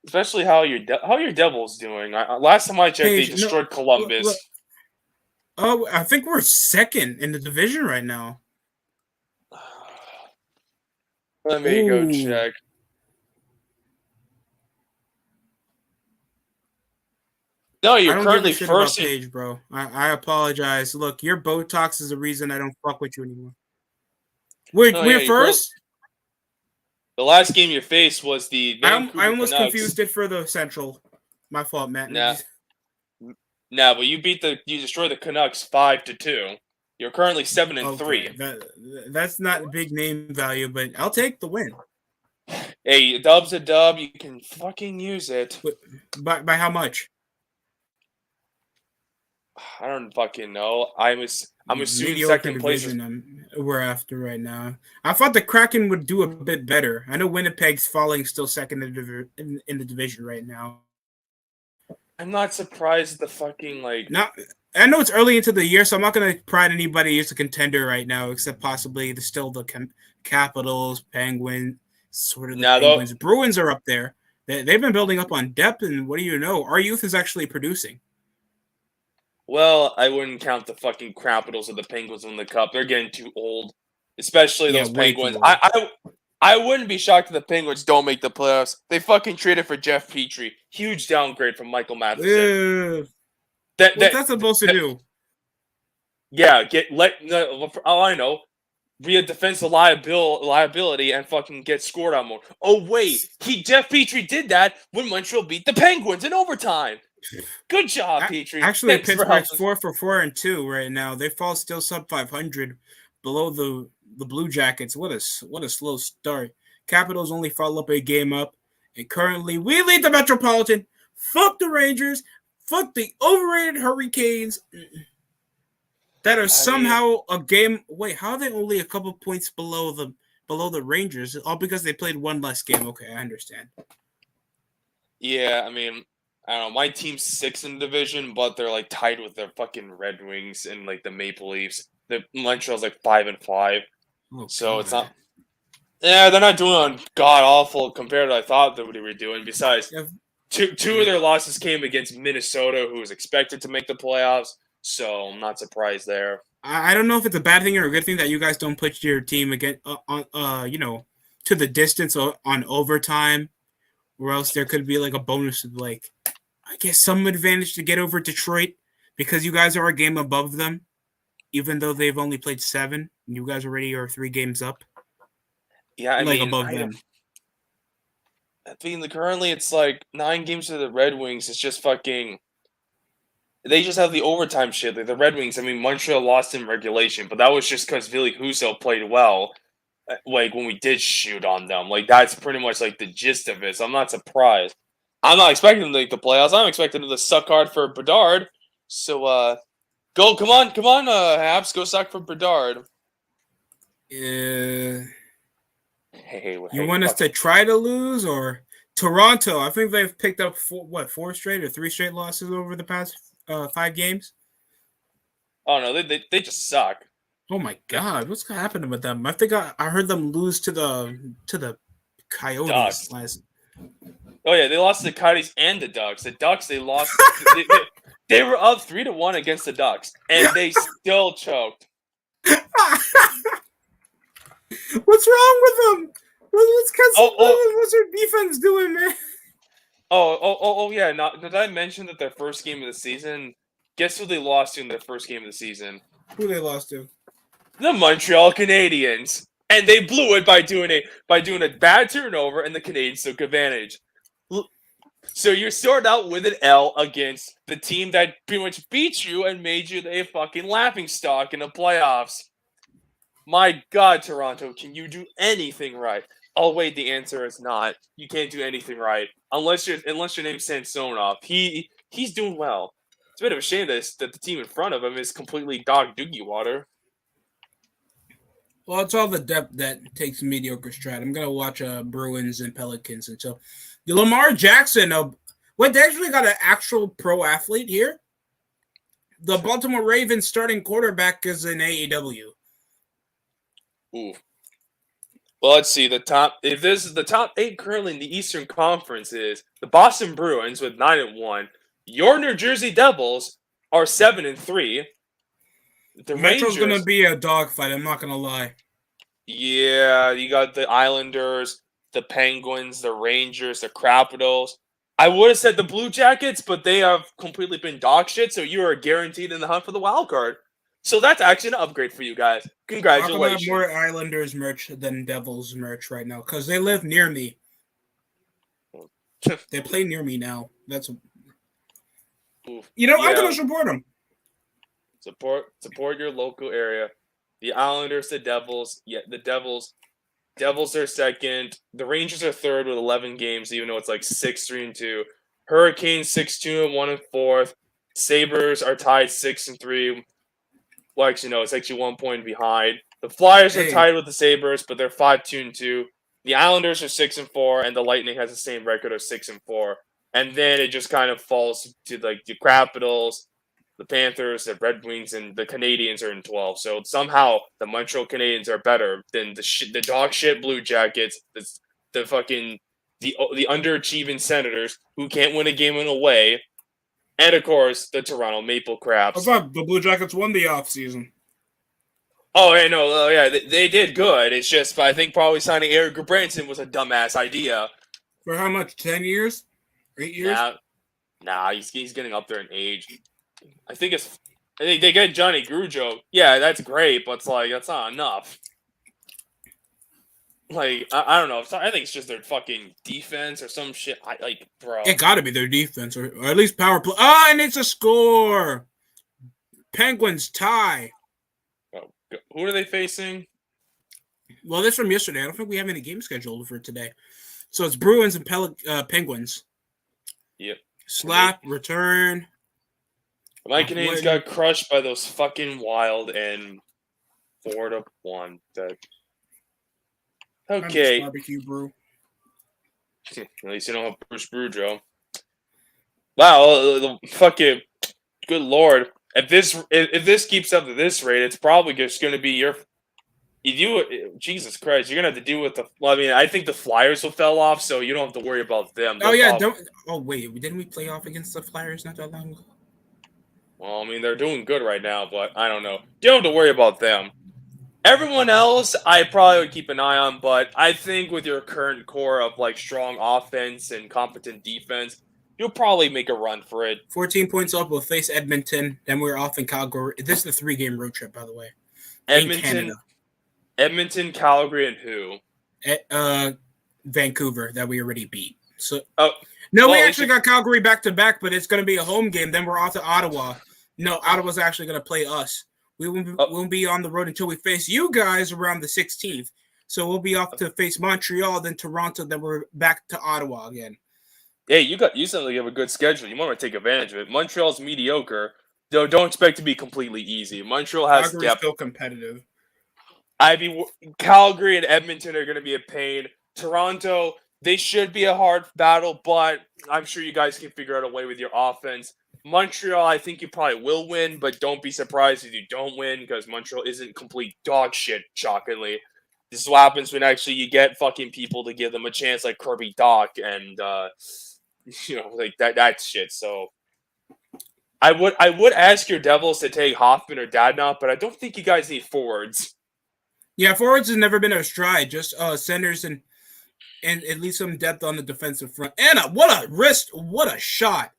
Especially how your Devils doing. Last time I checked, Paige, they destroyed Columbus. Look. Oh, I think we're second in the division right now. Let me go check. No, you're currently first. About Paige, bro. I apologize. Look, your Botox is the reason I don't fuck with you anymore. We're first. The last game you faced was the Vancouver I almost Canucks. confused it for the Central. My fault, Matt. Nah, but you destroyed the Canucks 5-2. You're currently 7-3. That's not big name value, but I'll take the win. Hey, a dub's a dub. You can fucking use it. By how much? I don't fucking know. I'm assuming second place we're after right now. I thought the Kraken would do a bit better. I know Winnipeg's falling still second in the division right now. I'm not surprised at the fucking I know it's early into the year, so I'm not going to pride anybody as a contender right now, except possibly the Capitals, Penguins, Penguins. Bruins are up there. They've been building up on depth, and what do you know? Our youth is actually producing. Well, I wouldn't count the fucking Capitals or the Penguins in the Cup. They're getting too old, especially those Penguins. I wouldn't be shocked if the Penguins don't make the playoffs. They fucking traded for Jeff Petrie. Huge downgrade from Michael Matheson. What's that supposed to do? Yeah, all I know, be a defensive liability and fucking get scored on more. Oh wait, Jeff Petrie did that when Montreal beat the Penguins in overtime. Good job, Petrie. Actually, Pittsburgh's 4-4-2 right now. They fall still sub 500, below the Blue Jackets. What a slow start. Capitals only follow up a game up, and currently we lead the Metropolitan. Fuck the Rangers. Fuck the overrated Hurricanes. That are somehow a game. Wait, how are they only a couple points below the Rangers? All because they played one less game. Okay, I understand. Yeah, I mean, I don't know. My team's 6th in the division, but they're like tied with the fucking Red Wings and like the Maple Leafs. The Montreal's like 5-5, Oh so it's God. not. Yeah, they're not doing god awful compared to I thought that they were doing. Besides, Yeah. two of their losses came against Minnesota, who was expected to make the playoffs. So I'm not surprised there. I don't know if it's a bad thing or a good thing that you guys don't put your team again to the distance on overtime, or else there could be like a bonus of like I guess some advantage to get over Detroit because you guys are a game above them, even though they've only played 7. And you guys already are 3 games up, Yeah, I like mean, above them. currently it's like 9 games to the Red Wings. It's just fucking. They just have the overtime shit. Like the Red Wings, I mean, Montreal lost in regulation, but that was just because Ville Husso played well. Like when we did shoot on them, like that's pretty much like the gist of it. So I'm not surprised. I'm not expecting them to make the playoffs. I'm expecting them to suck hard for Bedard. So go, come on, Habs, go suck for Bedard. Hey, You want us to try to lose or Toronto? I think they've picked up 4 straight or 3 straight losses over the past 5 games. Oh no, they just suck. Oh my God, what's happening with them? I think I heard them lose to the Coyotes Ducks. last. Oh yeah, they lost to the Coyotes and the Ducks. The Ducks they lost. they were up 3-1 against the Ducks, and they still choked. What's wrong with them? What's their defense doing, man? Oh yeah. Not did I mention that their first game of the season? Guess who they lost to in their first game of the season? Who they lost to? The Montreal Canadiens, and they blew it by doing a bad turnover, and the Canadiens took advantage. So you start out with an L against the team that pretty much beat you and made you a fucking laughingstock in the playoffs. My God, Toronto, can you do anything right? Oh wait, the answer is not. You can't do anything right unless your name's Samsonov. He's doing well. It's a bit of a shame that the team in front of him is completely dog doogie water. Well, it's all the depth that takes mediocre stride. I'm gonna watch Bruins and Pelicans until Lamar Jackson. They actually got an actual pro athlete here. The Baltimore Ravens starting quarterback is in AEW. Ooh. Well, let's see. If this is the top 8 currently in the Eastern Conference is the Boston Bruins with 9-1. Your New Jersey Devils are 7-3. The Metro's Rangers gonna be a dogfight. I'm not gonna lie. Yeah, you got the Islanders, the Penguins, the Rangers, the Capitals. I would have said the Blue Jackets, but they have completely been dog shit. So you are guaranteed in the hunt for the wild card. So that's actually an upgrade for you guys. Congratulations. I have more Islanders merch than Devils merch right now because they live near me. They play near me now. That's I'm gonna support them. Support your local area. The Islanders, the Devils. Yeah, the Devils are second. The Rangers are third with 11 games, even though it's like 6-3-2. Hurricanes 6-2-1 and fourth. Sabres are tied 6-3. Well, actually, no, it's actually 1 point behind. The Flyers are tied with the Sabres, but they're 5-2-2. The Islanders are 6-4, and the Lightning has the same record of 6-4. And then it just kind of falls to like the Capitals, the Panthers, the Red Wings, and the Canadiens are in 12. So somehow the Montreal Canadiens are better than the dog shit Blue Jackets, the underachieving Senators who can't win a game in a way, and of course the Toronto Maple Crabs. I thought the Blue Jackets won the offseason. Oh, yeah, no, they did good. It's just I think probably signing Eric Gudbranson was a dumbass idea. For how much? 10 years? 8 years? Nah, he's getting up there in age. I think they get Johnny Gaudreau. Yeah, that's great, but it's like that's not enough. Like I don't know. I think it's just their fucking defense or some shit. Bro. It got to be their defense, or at least power play. Oh, and it's a score. Penguins tie. Oh, who are they facing? Well, this from yesterday. I don't think we have any games scheduled for today. So it's Bruins and Penguins. Yep. Slap, return. My Canadiens got crushed by those fucking Wild and 4-1. Okay. Barbecue brew. At least you don't have Bruce Boudreau. Wow, fucking good lord! If this keeps up at this rate, it's probably just going to be your. Jesus Christ, you're gonna have to deal with the. Well, I mean, I think the Flyers will fell off, so you don't have to worry about them. Oh They'll yeah, probably. don't. Oh wait, didn't we play off against the Flyers not that long ago? Well, I mean, they're doing good right now, but I don't know. You don't have to worry about them. Everyone else, I probably would keep an eye on, but I think with your current core of like strong offense and competent defense, you'll probably make a run for it. 14 points up. We'll face Edmonton. Then we're off in Calgary. This is a 3-game road trip, by the way. In Canada. Edmonton, Calgary, and who? Vancouver that we already beat. So Oh, no, well, we actually got Calgary back to back, but it's going to be a home game. Then we're off to Ottawa. No, Ottawa's actually going to play us. We won't be on the road until we face you guys around the 16th. So we'll be off to face Montreal, then Toronto, then we're back to Ottawa again. Hey, you suddenly have a good schedule. You want to take advantage of it. Montreal's mediocre, though. Don't expect to be completely easy. Montreal has Calgary's depth. still competitive. Calgary and Edmonton are going to be a pain. Toronto, they should be a hard battle, but I'm sure you guys can figure out a way with your offense. Montreal, I think you probably will win, but don't be surprised if you don't win because Montreal isn't complete dog shit, shockingly. This is what happens when actually you get fucking people to give them a chance like Kirby Doc and, like that shit. So I would ask your Devils to take Hoffman or Dadnot, but I don't think you guys need forwards. Yeah, forwards has never been our stride. Just centers and at least some depth on the defensive front. Anna, what a wrist! What a shot!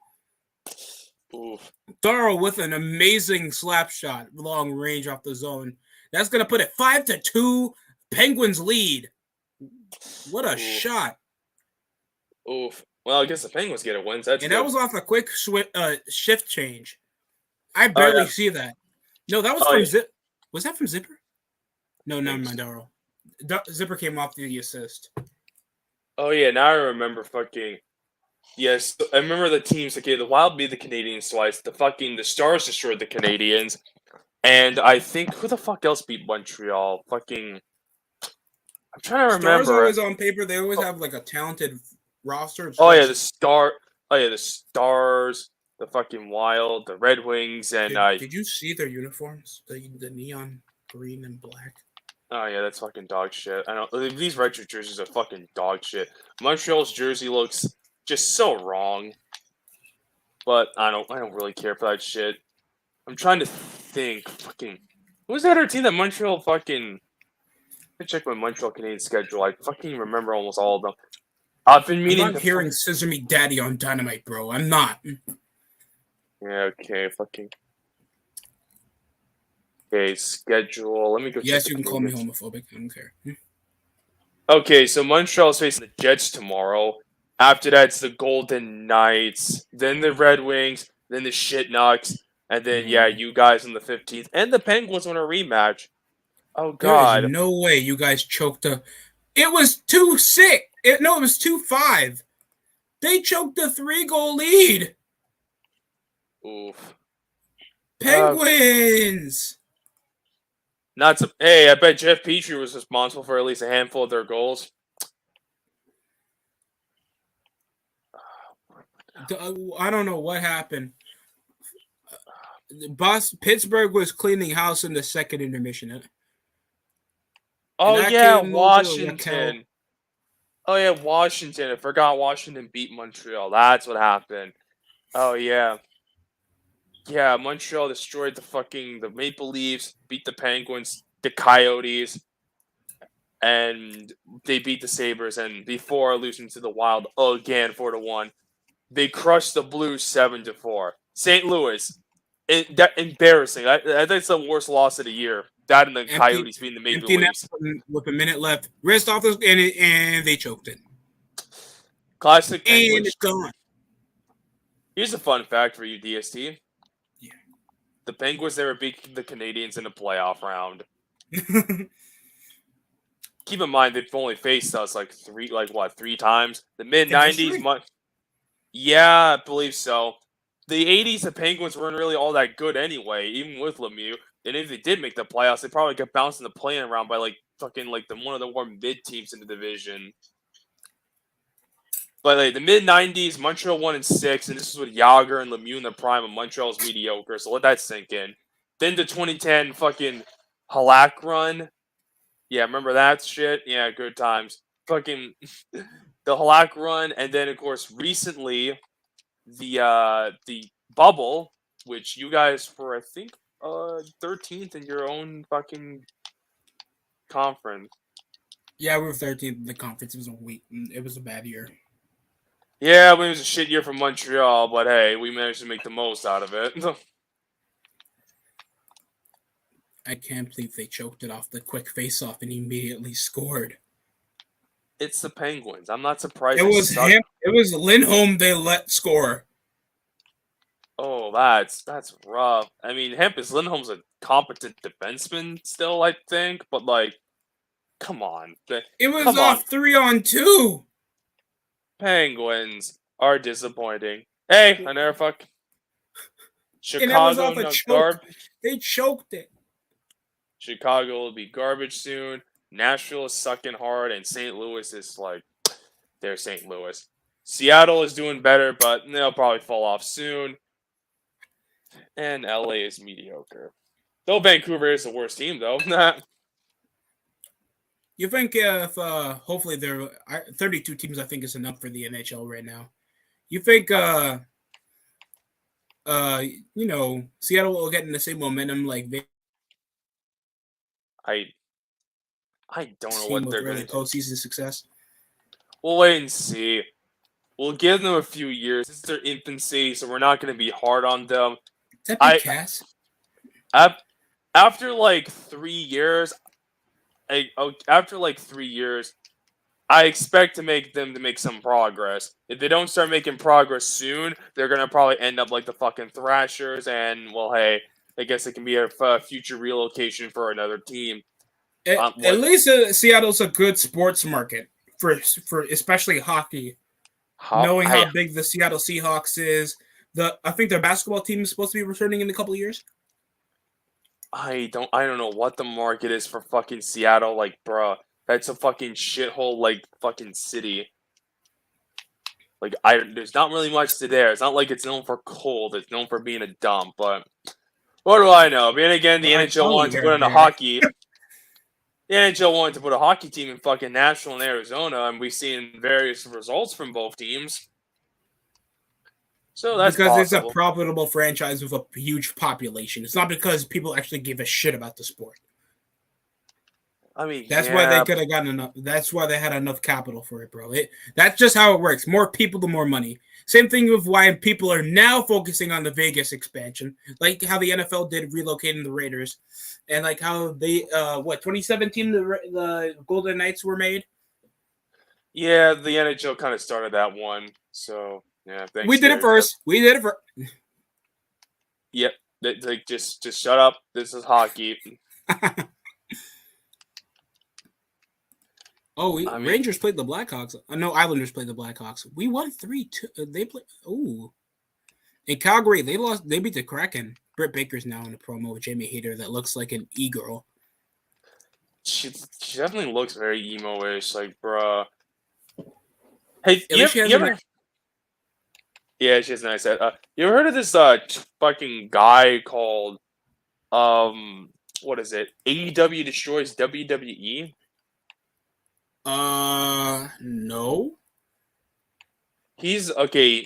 Oof. Darrow with an amazing slap shot, long range off the zone. That's gonna put it 5-2. Penguins lead. What a shot! Oof. Well, I guess the Penguins get a win. That was off a quick shift change. I barely see that. No, that was from Zip. Was that from Zipper? No, never mind, Darrow. Zipper came off the assist. Oh yeah, now I remember fucking. Yes, I remember the teams. Okay, the Wild beat the Canadians twice. The Stars destroyed the Canadians, and I think who the fuck else beat Montreal? Fucking. I'm trying to remember. Stars always on paper. They always have like a talented roster. Oh yeah, the Stars, the fucking Wild, the Red Wings, and did you see their uniforms? The neon green and black. Oh yeah, that's fucking dog shit. I don't. These retro jerseys are fucking dog shit. Montreal's jersey looks just so wrong. But I don't really care for that shit. I'm trying to think. Fucking. Who's that other team that Montreal fucking? Let me check my Montreal Canadiens schedule. I fucking remember almost all of them. I've been meaning. I'm not hearing Sesame Daddy on Dynamite, bro. I'm not. Yeah. Okay. Fucking. Okay, schedule. Let me go. Yes, you can call me homophobic. I don't care. Okay, so Montreal's facing the Jets tomorrow. After that, it's the Golden Knights, then the Red Wings, then the Shitnucks, and then you guys on the 15th, and the Penguins want a rematch. Oh God! There is no way you guys choked a. It was 2-6. It was 2-5. They choked a 3-goal lead. Oof. Penguins. Hey, I bet Jeff Petrie was responsible for at least a handful of their goals. I don't know what happened. Pittsburgh was cleaning house in the second intermission. Oh yeah, Washington. Oh yeah, Washington. I forgot Washington beat Montreal. That's what happened. Oh yeah. Yeah, Montreal destroyed the Maple Leafs, beat the Penguins, the Coyotes, and they beat the Sabres. And before losing to the Wild again 4-1, they crushed the Blues 7-4. St. Louis, embarrassing. I think it's the worst loss of the year. That and the Coyotes beating the Maple Leafs with a minute left. Wrist off and they choked it. Classic. And it's gone. Here's a fun fact for you, DST. Yeah. The Penguins never beat the Canadians in a playoff round. Keep in mind they've only faced us three times. The mid-90s, yeah, I believe so. The 80s, the Penguins weren't really all that good anyway, even with Lemieux. And if they did make the playoffs, they probably got bounced in the play-in round by one of the more mid teams in the division. But like the mid '90s, Montreal 1-6, and this is with Yager and Lemieux in the prime of Montreal's mediocre. So let that sink in. Then the 2010 fucking Halak run. Yeah, remember that shit? Yeah, good times. Fucking the Halak run, and then of course recently the bubble, which you guys were I think 13th in your own fucking conference. Yeah, we were 13th in the conference. It was a week. It was a bad year. Yeah, it was a shit year for Montreal, but hey, we managed to make the most out of it. I can't believe they choked it off the quick face-off and immediately scored. It's the Penguins. I'm not surprised It they was suck. him. It was Lindholm they let score. Oh, that's rough. I mean, Hampus Lindholm's a competent defenseman still, I think, but like, come on, It was come on, off 3-on-2. Penguins are disappointing. Hey, I never fuck. And that was Chicago, off a no choke. They choked it. Chicago will be garbage soon. Nashville is sucking hard, and St. Louis is like, they're St. Louis. Seattle is doing better, but they'll probably fall off soon. And LA is mediocre. Though Vancouver is the worst team, though. You think if hopefully there 32 teams, I think is enough for the NHL right now. You think Seattle will get in the same momentum like they I don't know team what with they're early going to do. postseason success? We'll wait and see. We'll give them a few years. It's their infancy, so we're not going to be hard on them. Is that big Cass? After like 3 years, I expect to make them to make some progress. If they don't start making progress soon, they're gonna probably end up like the fucking Thrashers. And well, hey, I guess it can be a future relocation for another team. At least Seattle's a good sports market for especially hockey. Knowing how big the Seattle Seahawks is, I think their basketball team is supposed to be returning in a couple of years. I don't know what the market is for fucking Seattle. Like, bruh, that's a fucking shithole, like fucking city. Like, there's not really much to there. It's not like it's known for cold. It's known for being a dump. But what do I know? But then again, the NHL wanted to put in a hockey. The NHL wanted to put a hockey team in fucking Nashville and Arizona, and we've seen various results from both teams. So that's because possible. It's a profitable franchise with a huge population. It's not because people actually give a shit about the sport. I mean, that's why they could have gotten enough. That's why they had enough capital for it, bro. That's just how it works. More people, the more money. Same thing with why people are now focusing on the Vegas expansion, like how the NFL did relocating the Raiders, and like how they 2017 the Golden Knights were made. Yeah, the NHL kind of started that one. So yeah, thanks. We did it first. We did it first. Yep. Like just shut up. This is hockey. Rangers played the Blackhawks. No, Islanders played the Blackhawks. We won 3-2. They played. Oh, in Calgary, they lost. They beat the Kraken. Britt Baker's now in a promo with Jamie Hayter that looks like an e-girl. She definitely looks very emo-ish, like, bruh. Hey, you ever? Yeah, she has a nice head. You ever heard of this fucking guy called what is it? AEW destroys WWE? No. He's okay.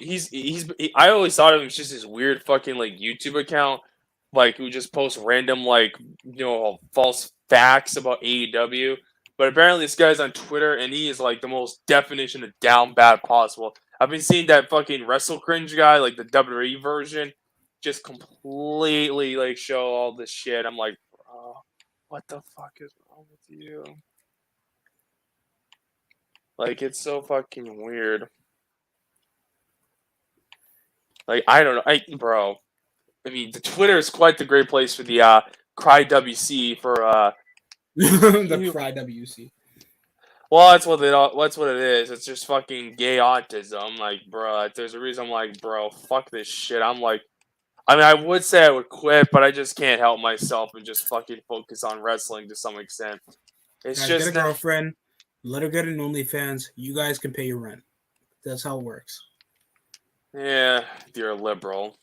I always thought of him as just this weird fucking like YouTube account, like who just posts random like false facts about AEW. But apparently this guy's on Twitter and he is like the most definition of down bad possible. I've been seeing that fucking Wrestle Cringe guy, like the WWE version, just completely like show all this shit. I'm like, bro, what the fuck is wrong with you? Like, it's so fucking weird. Like, I don't know. Bro. I mean, the Twitter is quite the great place for the Cry WC for the Cry WC. Well, that's what it is. It's just fucking gay autism. I'm like, bro, there's a reason I'm like, bro, fuck this shit. I'm like, I mean, I would say I would quit, but I just can't help myself and just fucking focus on wrestling to some extent. It's just get a girlfriend, let her get an OnlyFans. You guys can pay your rent. That's how it works. Yeah, you're a liberal.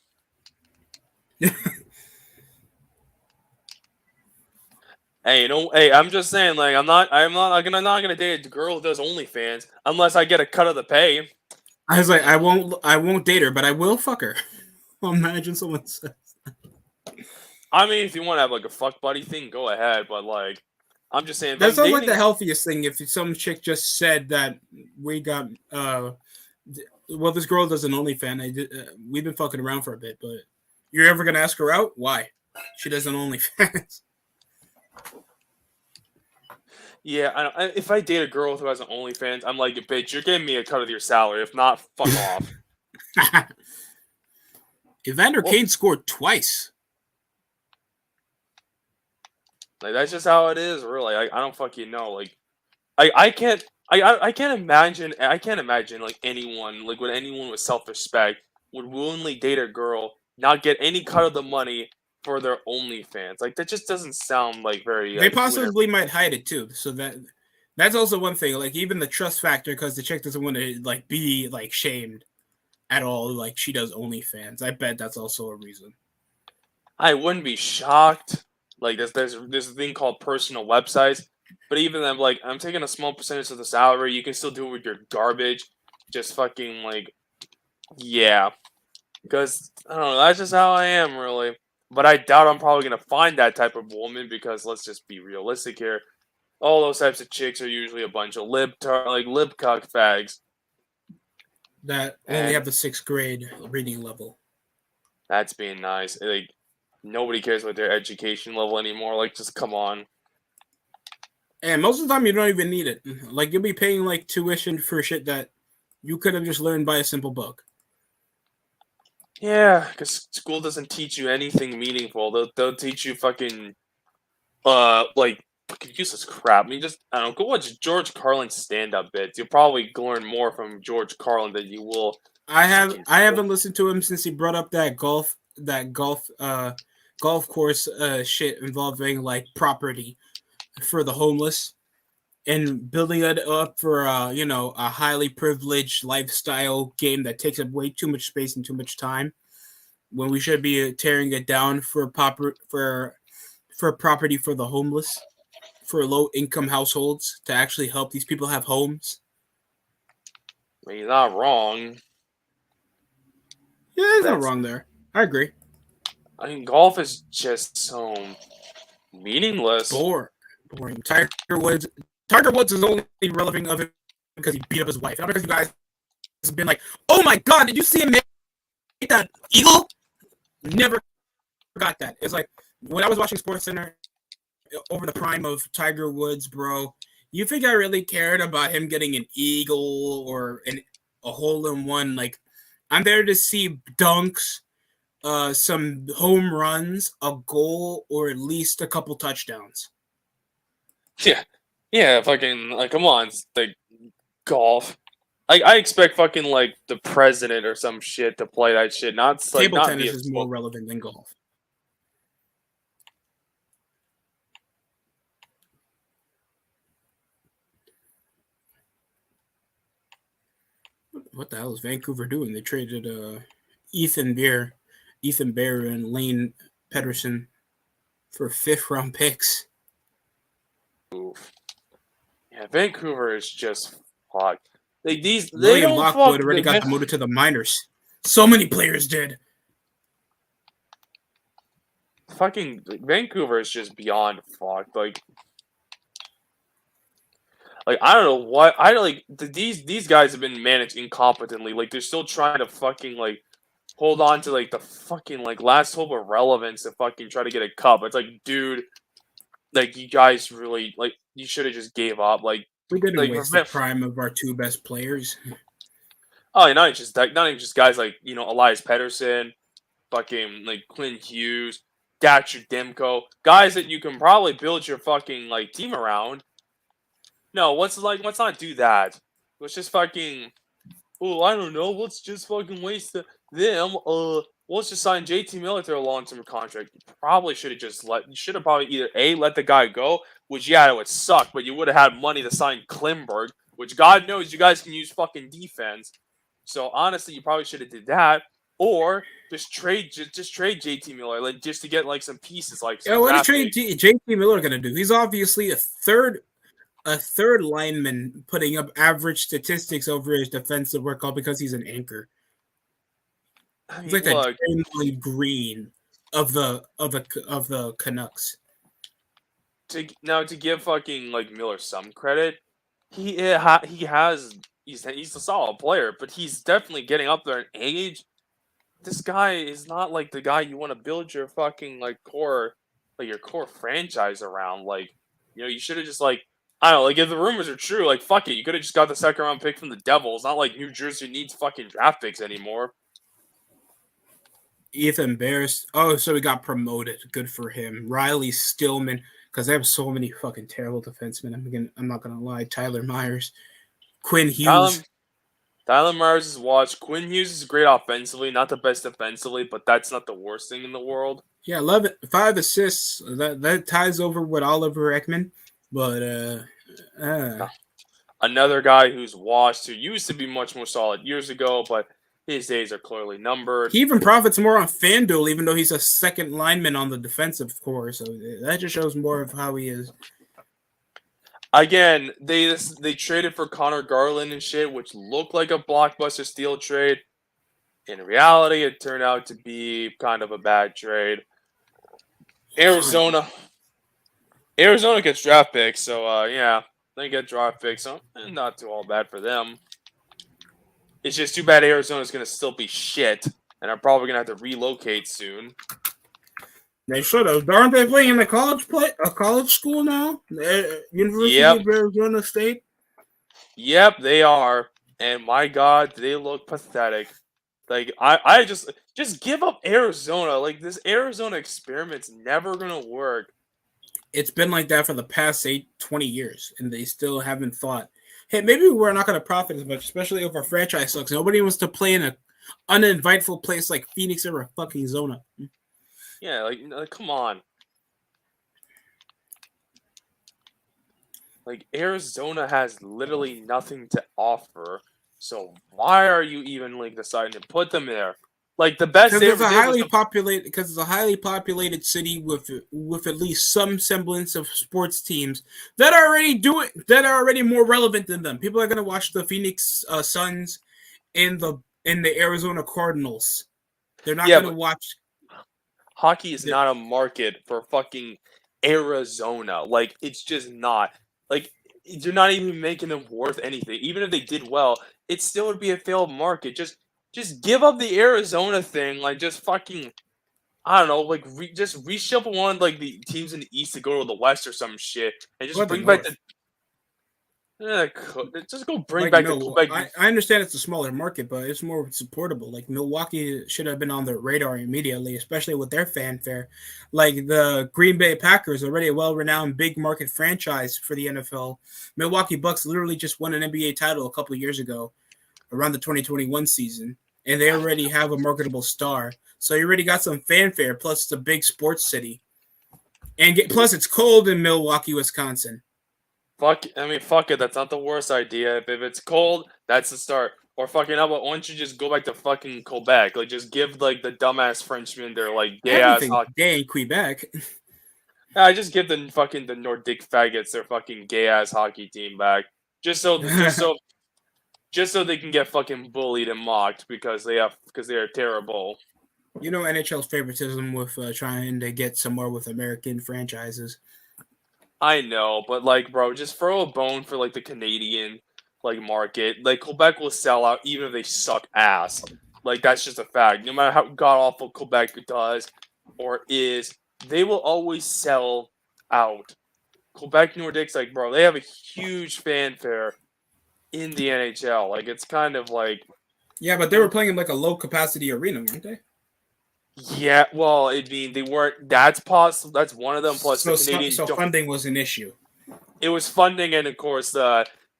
Hey, hey, I'm just saying, like, I'm not gonna date a girl who does OnlyFans unless I get a cut of the pay. I was like, I won't date her, but I will fuck her. Imagine someone says. I mean, if you want to have like a fuck buddy thing, go ahead. But like, I'm just saying, if That I'm sounds like dating, the healthiest thing. If some chick just said that we got, well, this girl does an OnlyFans. We've been fucking around for a bit, but you're ever gonna ask her out? Why? She does an OnlyFans. yeah, if I date a girl who has an OnlyFans, I'm like, bitch, you're giving me a cut of your salary. If not, fuck off. Evander Well, Kane scored twice. like that's just how it is, really. I don't fucking know. Like, I can't. I can't imagine. I can't imagine like anyone like when anyone with self respect would willingly date a girl, not get any cut of the money for their OnlyFans. Like that just doesn't sound like very They like winner. possibly might hide it too, so that's also one thing. Like even the trust factor, because the chick doesn't want to like be like shamed at all. Like she does OnlyFans. I bet that's also a reason. I wouldn't be shocked. Like there's a thing called personal websites, but even then, like I'm taking a small percentage of the salary. You can still do it with your garbage. Just fucking like, yeah. Because I don't know. That's just how I am, really. But I doubt I'm probably gonna find that type of woman because let's just be realistic here. All those types of chicks are usually a bunch of lib cock fags, That only and have the 6th grade reading level. that's being nice. Like nobody cares about their education level anymore. Like just come on. And most of the time, you don't even need it. Like you'll be paying like tuition for shit that you could have just learned by a simple book. Yeah, because school doesn't teach you anything meaningful. They'll teach you fucking like fucking useless crap. I mean, just I don't know. Go watch George Carlin's stand-up bits. You'll probably learn more from George Carlin than you will. I Fucking haven't listened to him since he brought up that golf course shit involving like property for the homeless and building it up for a highly privileged lifestyle game that takes up way too much space and too much time when we should be tearing it down for property for the homeless, for low income households to actually help these people have homes. I mean, you're not wrong. Yeah, there's no That's wrong there. I agree. I mean, golf is just so meaningless. Boring. Tiger Woods is only relevant of it because he beat up his wife. Not because you guys have been like, oh my god, did you see him make that eagle? Never forgot that. It's like when I was watching SportsCenter over the prime of Tiger Woods, bro. You think I really cared about him getting an eagle or a hole in one? Like, I'm there to see dunks, some home runs, a goal, or at least a couple touchdowns. Yeah, yeah. Fucking like, come on, like golf. I expect fucking like the president or some shit to play that shit. Not like Table not tennis be is more relevant than golf. What the hell is Vancouver doing? They traded Ethan Bear and Lane Pedersen for 5th round picks. Oof. Yeah, Vancouver is just fucked. Like these, they William don't Lockwood fuck. already got demoted to the minors. So many players did. Fucking Vancouver is just beyond fucked. Like I don't know what I like. These guys have been managed incompetently. Like they're still trying to fucking like hold on to like the fucking like last hope of relevance to fucking try to get a cup. It's like, dude, like you guys really like you should have just gave up. We didn't Like waste the prime of our 2 best players. oh, not even just guys like Elias Pettersson, fucking like Clint Hughes, Thatcher Demko, guys that you can probably build your fucking like team around. No, let's not do that. Let's just fucking. Oh, I don't know. Let's just fucking waste them. Let's just sign JT Miller to a long-term contract. You probably should have You should have probably either let the guy go, which yeah, it would suck, but you would have had money to sign Klimberg, which God knows you guys can use fucking defense. So honestly, you probably should have did that, or just trade JT Miller, like just to get like some pieces, like some Yeah, what is draft picks. JT Miller gonna do? He's obviously a third lineman putting up average statistics over his defensive work, all because he's an anchor. I He's mean, like the look, Draymond Green of the Canucks. to give fucking like Miller some credit, he's a solid player, but he's definitely getting up there in age. This guy is not like the guy you want to build your fucking your core franchise around. Like, you should have just like, I don't know, like if the rumors are true, like fuck it, you could have just got the second round pick from the Devils. Not like New Jersey needs fucking draft picks anymore. Ethan Bears. Oh, so he got promoted. Good for him. Riley Stillman, because they have so many fucking terrible defensemen. I'm not gonna lie. Tyler Myers, Quinn Hughes. Tyler Myers is watched. Quinn Hughes is great offensively, not the best defensively, but that's not the worst thing in the world. Yeah, 11, 5 assists. That ties over with Oliver Ekman, but Another guy who's washed, who used to be much more solid years ago, but his days are clearly numbered. he even profits more on FanDuel, even though he's a second lineman on the defensive core. So that just shows more of how he is. Again, they traded for Connor Garland and shit, which looked like a blockbuster steal trade. In reality, it turned out to be kind of a bad trade. Arizona gets draft picks, so yeah, they get draft picks, so not too all bad for them. It's just too bad Arizona's going to still be shit, and are probably going to have to relocate soon. They should have. Aren't they playing in a college school now? University of Arizona State? Yep, they are. And my God, they look pathetic. Like, I just give up Arizona. Like, this Arizona experiment's never going to work. It's been like that for the past 20 years, and they still haven't thought, hey, maybe we're not going to profit as much, especially if our franchise sucks. Nobody wants to play in an uninviteful place like Phoenix or fucking Zona. Yeah, like come on. Like, Arizona has literally nothing to offer. So why are you even like deciding to put them there? Like, the best because it's a highly populated city with at least some semblance of sports teams that are already more relevant than them. People are going to watch the Phoenix Suns and the Arizona Cardinals. They're not going to watch. Hockey is not a market for fucking Arizona. Like, it's just not. Like, you're not even making them worth anything. Even if they did well, it still would be a failed market. Just give up the Arizona thing. Like, just fucking, I don't know. Like, just reshuffle one of like the teams in the East to go to the West or some shit, and just bring back the. Just go bring back the Quebec. I understand it's a smaller market, but it's more supportable. Like, Milwaukee should have been on their radar immediately, especially with their fanfare. Like, the Green Bay Packers, already a well-renowned big market franchise for the NFL. Milwaukee Bucks literally just won an NBA title a couple of years ago, around the 2021 season, and they already have a marketable star. So you already got some fanfare. Plus, it's a big sports city, and plus it's cold in Milwaukee, Wisconsin. Fuck it. That's not the worst idea. If it's cold, that's the start. Or fucking, how about, why don't you just go back to fucking Quebec? Like, just give like the dumbass Frenchmen their like gay ass hockey. Gay in Quebec. I just give the Nordic faggots their fucking gay ass hockey team back, just so they can get fucking bullied and mocked because they are terrible. You know NHL's favoritism with trying to get somewhere with American franchises. I know, but like, bro, just throw a bone for like the Canadian like market. Like, Quebec will sell out even if they suck ass. Like, that's just a fact. No matter how god awful Quebec does or is, they will always sell out. Quebec Nordics, like, bro, they have a huge fanfare in the NHL. Like, it's kind of like, yeah, but they were playing in like a low capacity arena, weren't they? Yeah, well, I mean, they weren't. That's possible. That's one of them. Plus, the Canadians. So funding was an issue. It was funding, and of course,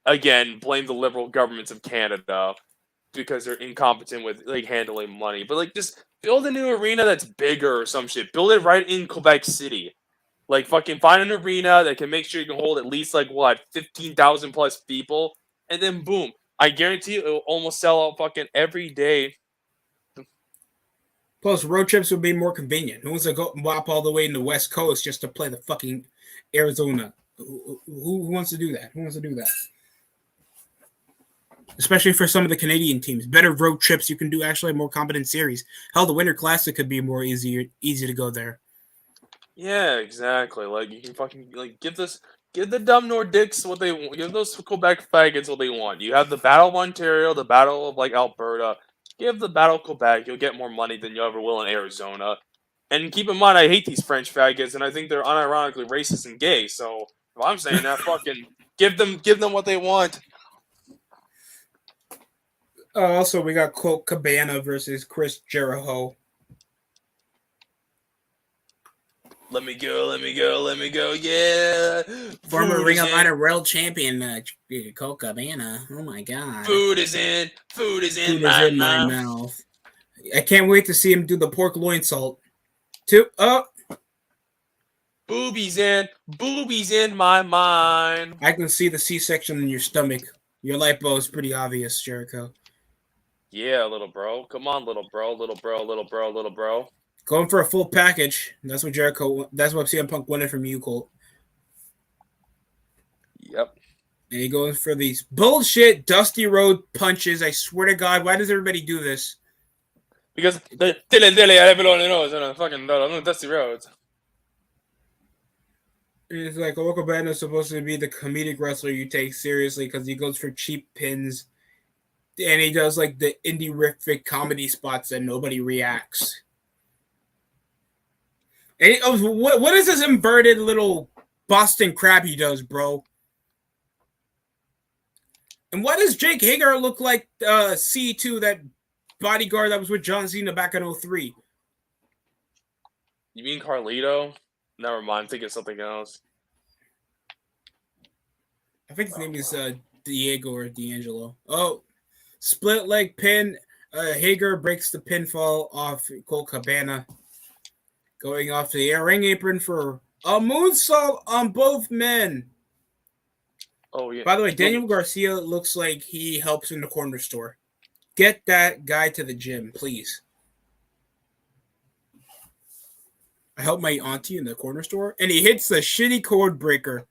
again, blame the Liberal governments of Canada because they're incompetent with like handling money. But like, just build a new arena that's bigger or some shit. Build it right in Quebec City. Like, fucking find an arena that can make sure you can hold at least like 15,000 plus people, and then boom, I guarantee you, it will almost sell out fucking every day. Plus, road trips would be more convenient. Who wants to go wop all the way in the West Coast just to play the fucking Arizona? Who wants to do that? Who wants to do that? Especially for some of the Canadian teams. Better road trips. You can do actually a more competent series. Hell, the Winter Classic could be more easy to go there. Yeah, exactly. Like you can fucking give the dumb Nordics what they want. Give those Quebec faggots what they want. You have the Battle of Ontario, the Battle of Alberta. Give the Battle of Quebec. You'll get more money than you ever will in Arizona. And keep in mind, I hate these French faggots, and I think they're unironically racist and gay. So if I'm saying that, fucking give them what they want. Also, we got Colt Cabana versus Chris Jericho. Let me go, yeah. Former Ring of Honor World Champion Colt Cabana. Oh my god. Food is in my mouth. I can't wait to see him do the pork loin salt. Boobies in my mind. I can see the C-section in your stomach. Your lipo is pretty obvious, Jericho. Yeah, little bro. Come on, little bro. Going for a full package. That's what CM Punk wanted from you, Colt. Yep. And he goes for these bullshit Dusty Road punches. I swear to God, why does everybody do this? Because everyone knows on a fucking Dusty Roads. It's like Colt Cabana is supposed to be the comedic wrestler you take seriously because he goes for cheap pins. And he does like the indie-rific comedy spots that nobody reacts. And what is this inverted little Boston crab he does, bro? And why does Jake Hager look like C2, that bodyguard that was with John Cena back in 2003? You mean Carlito? Never mind, I'm thinking something else. I think his name is Diego or D'Angelo. Oh, split leg pin. Hager breaks the pinfall off Colt Cabana. Going off the ring apron for a moonsault on both men. Oh, yeah. By the way, Daniel Garcia looks like he helps in the corner store. Get that guy to the gym, please. I help my auntie in the corner store, and he hits the shitty cord breaker.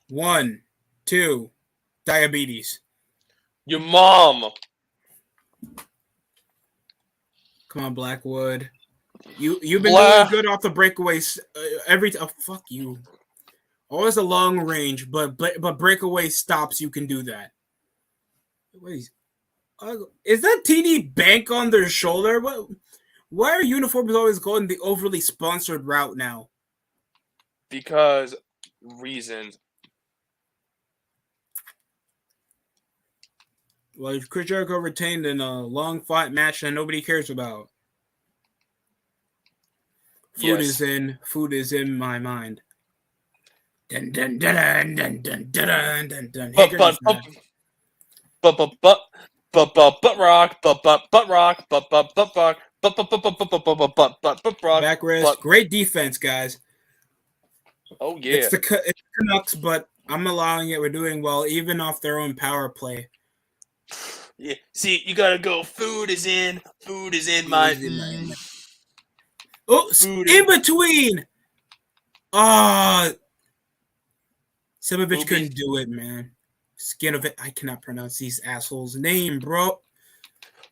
1, 2, diabetes. Your mom. Come on, Blackwood. You've been doing good off the breakaways. Fuck you. Always a long range, but breakaway stops. You can do that. Is that TD Bank on their shoulder? Why are uniforms always going the overly sponsored route now? Because reasons. Well, Chris Jericho retained in a long fight match that nobody cares about. Food is in my mind. Dun dun dun dun dun dun dun dun. Butt rock. Back wrist. Great defense, guys. Oh yeah. It's the Canucks, but I'm allowing it. We're doing well, even off their own power play. Yeah. See, you gotta go. Food is in my. Oh, in between. Simovich couldn't do it, man. Skin of it. I cannot pronounce these assholes' name, bro.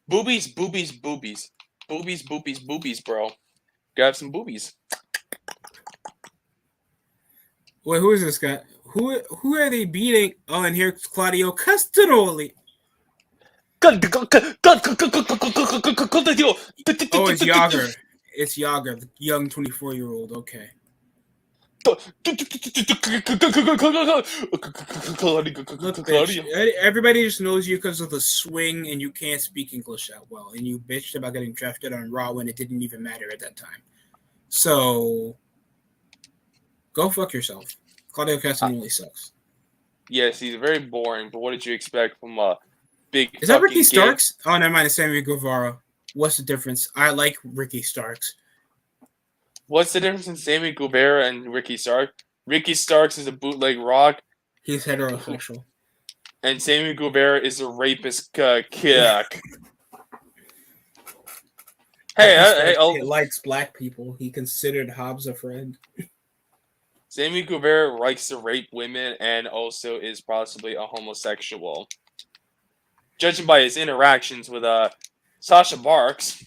Boobies, bro. Grab some boobies. Wait, who is this guy? Who are they beating? Oh, and here's Claudio Castagnoli. Oh, it's Yager. It's Yager, the young 24-year-old. Okay. Look, bitch, everybody just knows you because of the swing, and you can't speak English that well. And you bitched about getting drafted on Raw when it didn't even matter at that time. So, go fuck yourself. Claudio Castagnoli sucks. Yes, he's very boring, but what did you expect from a big... Is that Ricky Starks? Oh, never mind. It's Sammy Guevara. What's the difference? I like Ricky Starks. What's the difference in Sammy Guevara and Ricky Starks? Ricky Starks is a bootleg rock. He's heterosexual. And Sammy Guevara is a rapist kick. Hey, He likes black people. He considered Hobbs a friend. Sammy Guevara likes to rape women and also is possibly a homosexual. Judging by his interactions with Sasha Barks.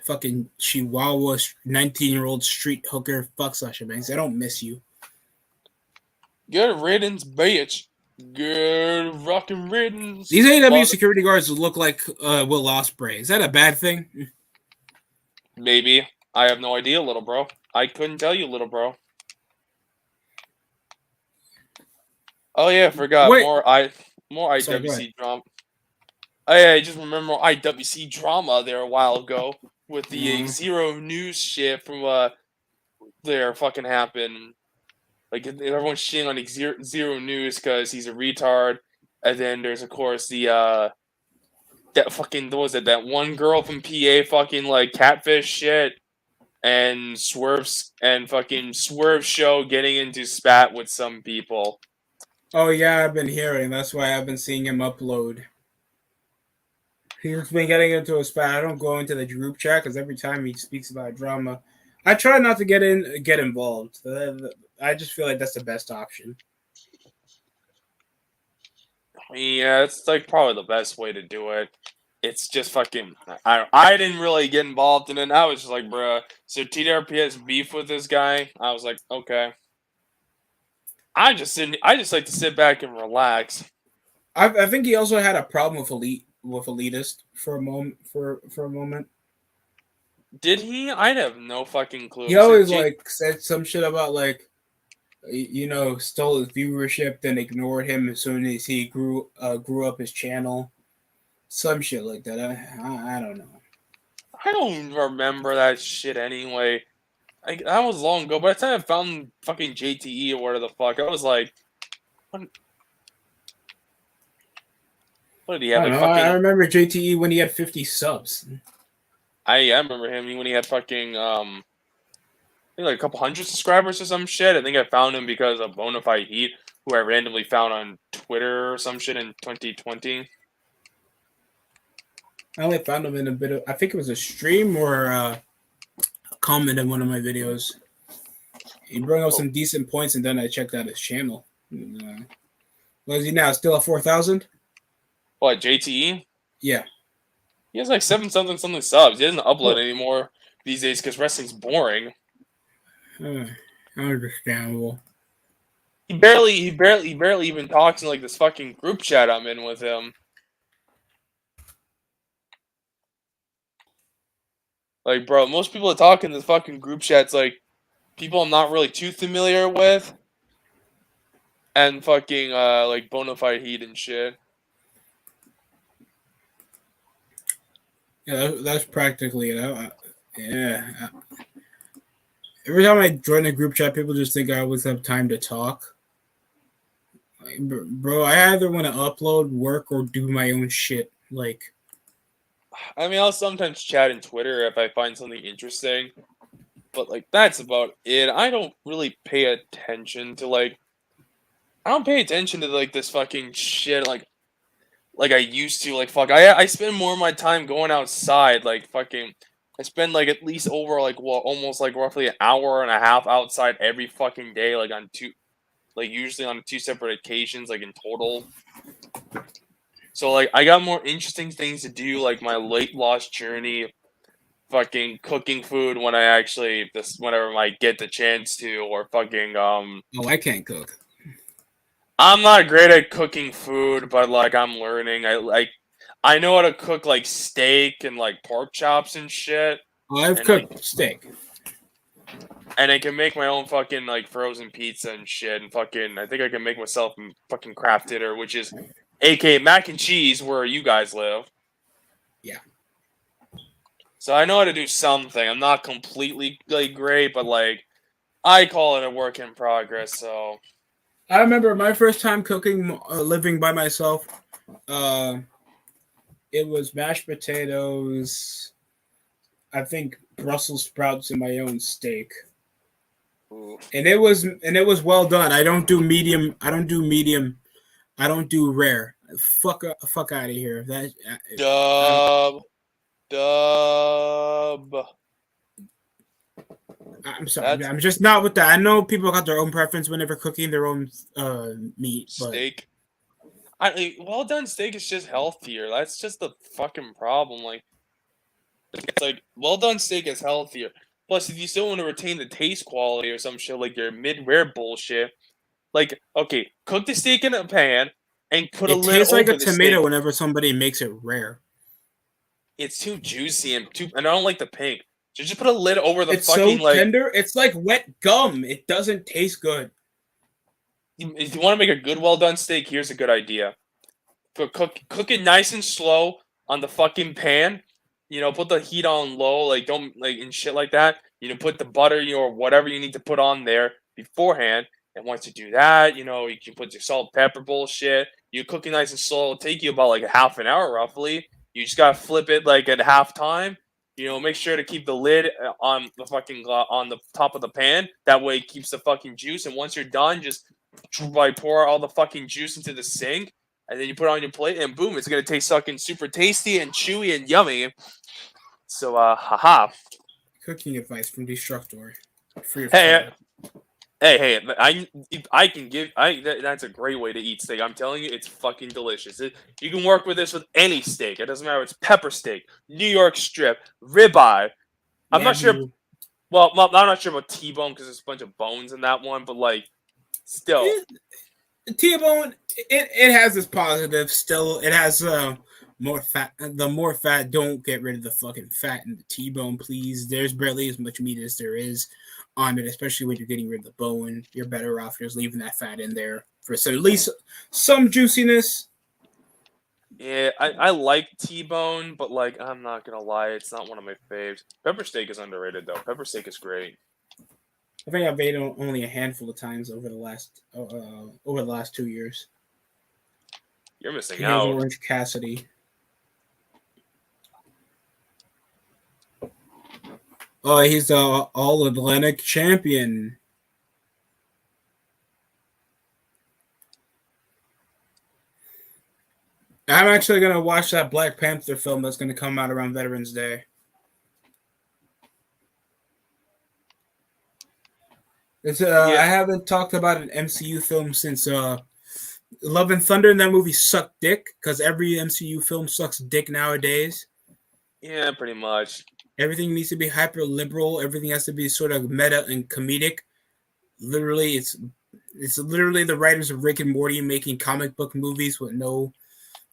Fucking Chihuahua 19-year-old street hooker. Fuck Sasha Banks. I don't miss you. Good riddance, bitch. Good fucking riddance. These AEW security guards look like Will Ospreay. Is that a bad thing? Maybe. I have no idea, little bro. I couldn't tell you, little bro. Oh yeah, I forgot. Wait. More IWC drama. Oh yeah, I just remember more IWC drama there a while ago with the Zero News shit from there fucking happened. Like everyone's shitting on Zero News because he's a retard, and then there's of course the that fucking what was it, that one girl from PA fucking like catfish shit, and Swerve show getting into spat with some people. Oh yeah, I've been hearing. That's why I've been seeing him upload. He's been getting into a spat. I don't go into the group chat because every time he speaks about drama, I try not to get involved. I just feel like that's the best option. Yeah, it's like probably the best way to do it. It's just fucking. I didn't really get involved in it. I was just like, bruh. So TDRP has beef with this guy. I was like, okay. I just like to sit back and relax. I think he also had a problem with elitist for a moment. Did he? I'd have no fucking clue. He always said some shit about stole his viewership, then ignored him as soon as he grew up his channel. Some shit like that. I don't know. I don't remember that shit anyway. That was long ago. By the time I found fucking JTE or whatever the fuck, I was like, what did he have? I remember JTE when he had 50 subs. I remember him when he had fucking I think like a couple hundred subscribers or some shit. I think I found him because of Bonafide Heat, who I randomly found on Twitter or some shit in 2020. I only found him in a bit of, I think it was a stream or a comment in one of my videos. He brought up some decent points, and then I checked out his channel. What is he now? Still at 4,000? What, JTE? Yeah. He has like 7-something subs. He doesn't upload anymore these days because wrestling's boring. Understandable. He barely even talks in like this fucking group chat I'm in with him. Like, bro, most people that talk in this fucking group chat's like people I'm not really too familiar with, and fucking like Bonafide Heat and shit. Yeah, that's practically it. Yeah. Every time I join a group chat, people just think I always have time to talk. Like, bro, I either want to upload, work, or do my own shit. Like, I mean, I'll sometimes chat in Twitter if I find something interesting, but like that's about it. I don't really pay attention to like. I don't pay attention to like this fucking shit like I used to. Like fuck, I spend more of my time going outside. Like fucking, I spend like at least over like almost like roughly an hour and a half outside every fucking day. Like on usually on 2 separate occasions, like in total. So like I got more interesting things to do, like my late lost journey, fucking cooking food when I actually whenever I get the chance to, or fucking oh, I can't cook. I'm not great at cooking food, but like I'm learning. I know how to cook like steak and like pork chops and shit. Oh, I've cooked steak. And I can make my own fucking like frozen pizza and shit, and fucking I think I can make myself fucking craft dinner, which is aka mac and cheese where you guys live. Yeah. So I know how to do something. I'm not completely like great, but like I call it a work in progress. So I remember my first time cooking, living by myself. It was mashed potatoes, I think Brussels sprouts, and my own steak. Ooh. And it was well done. I don't do medium. I don't do medium. I don't do rare. Fuck out of here. Dub. I'm sorry. That's I'm just not with that. I know people got their own preference whenever cooking their own meat, but steak. Well done steak is just healthier. That's just the fucking problem. Like, it's like well done steak is healthier. Plus, if you still want to retain the taste quality or some shit like your mid-rare bullshit, like okay, cook the steak in a pan and put a it lid tastes like a over the steak. tomato whenever somebody makes it rare. It's too juicy and I don't like the pink. So just put a lid over the It's fucking so tender. It's like wet gum. It doesn't taste good. If you want to make a good well done steak, here's a good idea. Cook it nice and slow on the fucking pan. You know, put the heat on low, like don't like and shit like that. You know, put the butter, or whatever you need to put on there beforehand. And once you do that, you know, you can put your salt, pepper bullshit. You cook it nice and slow. It'll take you about like a half an hour roughly. You just gotta flip it like at half time. You know, make sure to keep the lid on the fucking on the top of the pan. That way, it keeps the fucking juice. And once you're done, just like pour all the fucking juice into the sink, and then you put it on your plate, and boom, it's gonna taste fucking super tasty and chewy and yummy. So, haha. Cooking advice from Destructor. Free of Hey, charge. I can give that's a great way to eat steak. I'm telling you, it's fucking delicious. You can work with this with any steak. It doesn't matter if it's pepper steak, New York strip, ribeye. I'm not sure. Well, I'm not sure about T-bone because there's a bunch of bones in that one, but like, still. T-bone, it has its positive. Still, it has more fat. The more fat, don't get rid of the fucking fat in the T-bone, please. There's barely as much meat as there is on it, especially when you're getting rid of the bone. You're better off just leaving that fat in there for at least some juiciness. Yeah, I like T-bone, but like I'm not gonna lie, it's not one of my faves. Pepper steak is underrated though. Pepper steak is great. I think I've ate it only a handful of times over the last 2 years. You're missing Here's out. Orange Cassidy. Oh, he's the All Atlantic champion. I'm actually gonna watch that Black Panther film that's gonna come out around Veterans Day. Yeah. I haven't talked about an MCU film since Love and Thunder, and that movie sucked dick because every MCU film sucks dick nowadays. Yeah, pretty much. Everything needs to be hyper liberal. Everything has to be sort of meta and comedic. Literally, it's literally the writers of Rick and Morty making comic book movies with no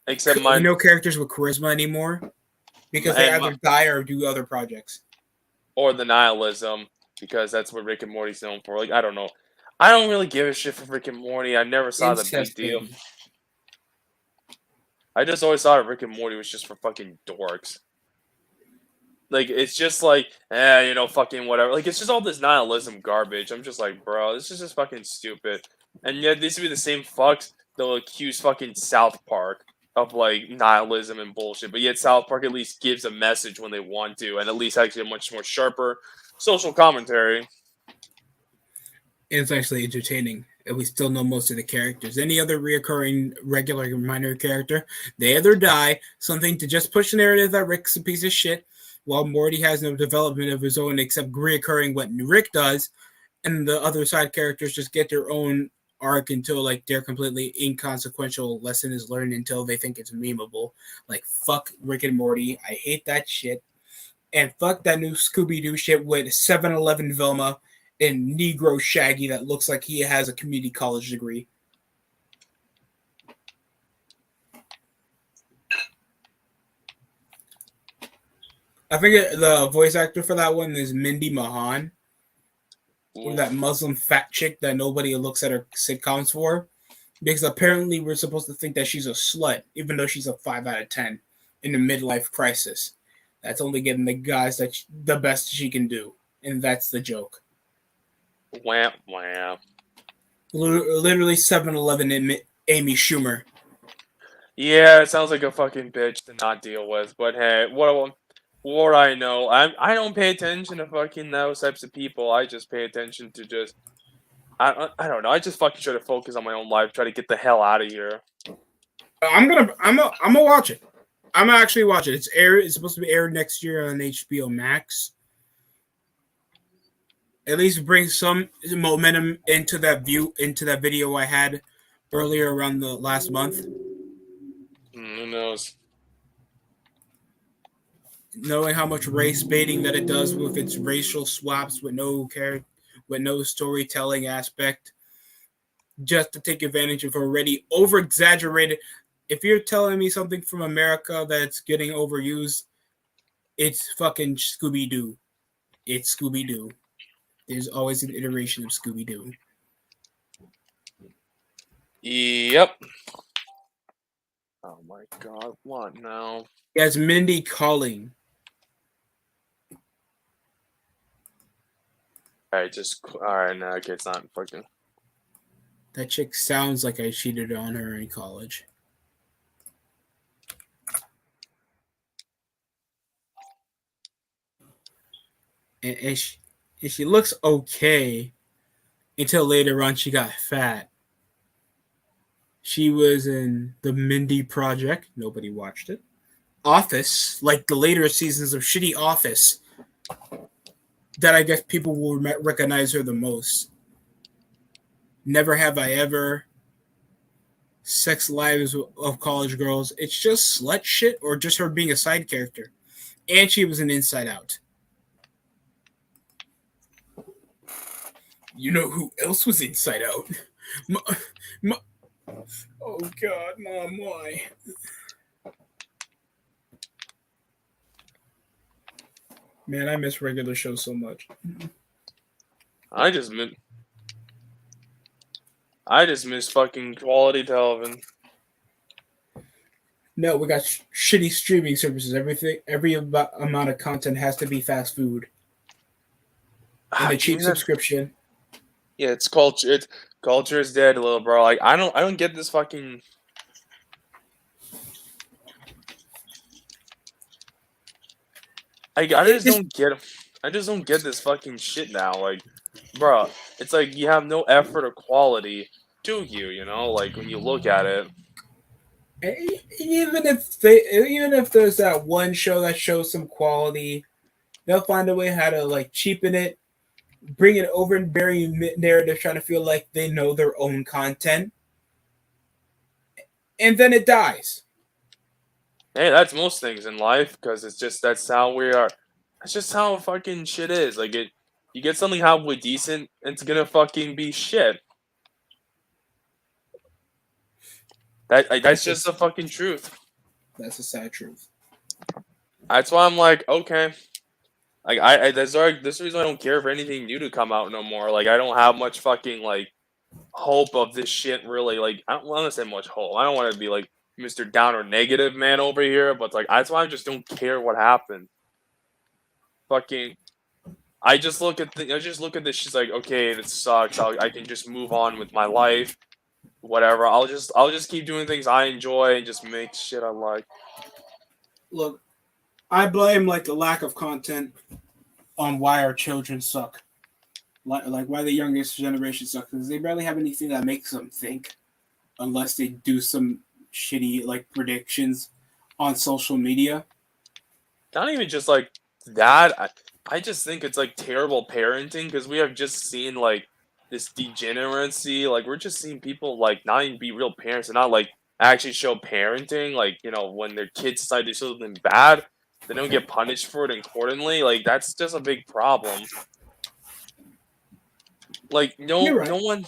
characters with charisma anymore because they either die or do other projects. Or the nihilism, because that's what Rick and Morty's known for. Like, I don't know. I don't really give a shit for Rick and Morty. I never saw the big deal. I just always thought Rick and Morty was just for fucking dorks. Like, it's just like, fucking whatever. Like, it's just all this nihilism garbage. I'm just like, bro, this is just fucking stupid. And yet, these would be the same fucks that'll accuse fucking South Park of, like, nihilism and bullshit. But yet, South Park at least gives a message when they want to, and at least actually a much more sharper social commentary. It's actually entertaining. And we still know most of the characters. Any other reoccurring, regular, minor character, they either die, something to just push the narrative that Rick's a piece of shit, while Morty has no development of his own except reoccurring what Rick does, and the other side characters just get their own arc until like they're completely inconsequential. Lesson is learned until they think it's memeable. Like fuck Rick and Morty, I hate that shit, and fuck that new Scooby-Doo shit with 7-Eleven Velma and Negro Shaggy that looks like he has a community college degree. I think the voice actor for that one is Mindy Mahan, or that Muslim fat chick that nobody looks at her sitcoms for, because apparently we're supposed to think that she's a slut, even though she's a 5 out of 10 in a midlife crisis. That's only getting the guys the best she can do, and that's the joke. Wham, wham. Literally 7-Eleven Amy Schumer. Yeah, it sounds like a fucking bitch to not deal with. But hey, what Or I know, I don't pay attention to fucking those types of people. I just pay attention to just I don't know. I just fucking try to focus on my own life. Try to get the hell out of here. I'm gonna watch it. I'm gonna actually watch it. It's supposed to be aired next year on HBO Max. At least bring some momentum into that video I had earlier around the last month. Who knows? Knowing how much race baiting that it does with its racial swaps with no storytelling aspect, just to take advantage of already over exaggerated. If you're telling me something from America that's getting overused, it's fucking Scooby Doo. It's Scooby Doo. There's always an iteration of Scooby Doo. Yep. Oh my god, what now? He has Mindy calling. Alright, alright, no, okay, it's not fucking. That chick sounds like I cheated on her in college. And she looks okay until later on she got fat. She was in the Mindy Project. Nobody watched it. Office, like the later seasons of shitty Office, that I guess people will recognize her the most. Never Have I Ever, Sex Lives of College Girls. It's just slut shit or just her being a side character. And she was in Inside Out. You know who else was Inside Out? Oh God, Mom, why? Man, I miss regular shows so much. I just miss fucking quality television. No, we got shitty streaming services. Every amount of content has to be fast food. And a cheap subscription. Yeah, it's culture. Culture is dead, little bro. Like I don't get this fucking. I just don't get. I just don't get this fucking shit now. Like, bro, it's like you have no effort or quality to you. You know, like when you look at it. Even if there's that one show that shows some quality, they'll find a way how to like cheapen it, bring it over and bury narrative, trying to feel like they know their own content, and then it dies. Hey, that's most things in life because that's how we are. That's just how fucking shit is. Like you get something halfway decent, it's gonna fucking be shit. That's just the fucking truth. That's the sad truth. That's why I'm like, okay. Like this is the reason I don't care for anything new to come out no more. Like I don't have much fucking like hope of this shit really. Like I don't want to say much hope. I don't want to be like Mr. Downer negative man over here, but like that's why I just don't care what happened. Fucking I just look at this. She's like, okay, this sucks. I can just move on with my life. Whatever. I'll just keep doing things I enjoy and just make shit I like. Look, I blame like the lack of content on why our children suck. Like why the youngest generation sucks, because they barely have anything that makes them think, unless they do some shitty like predictions on social media. Not even just like that. I just think it's like terrible parenting because we have just seen like this degeneracy. Like we're just seeing people like not even be real parents and not like actually show parenting. Like when their kids decide to do something bad, they don't get punished for it accordingly. Like that's just a big problem. Like Right.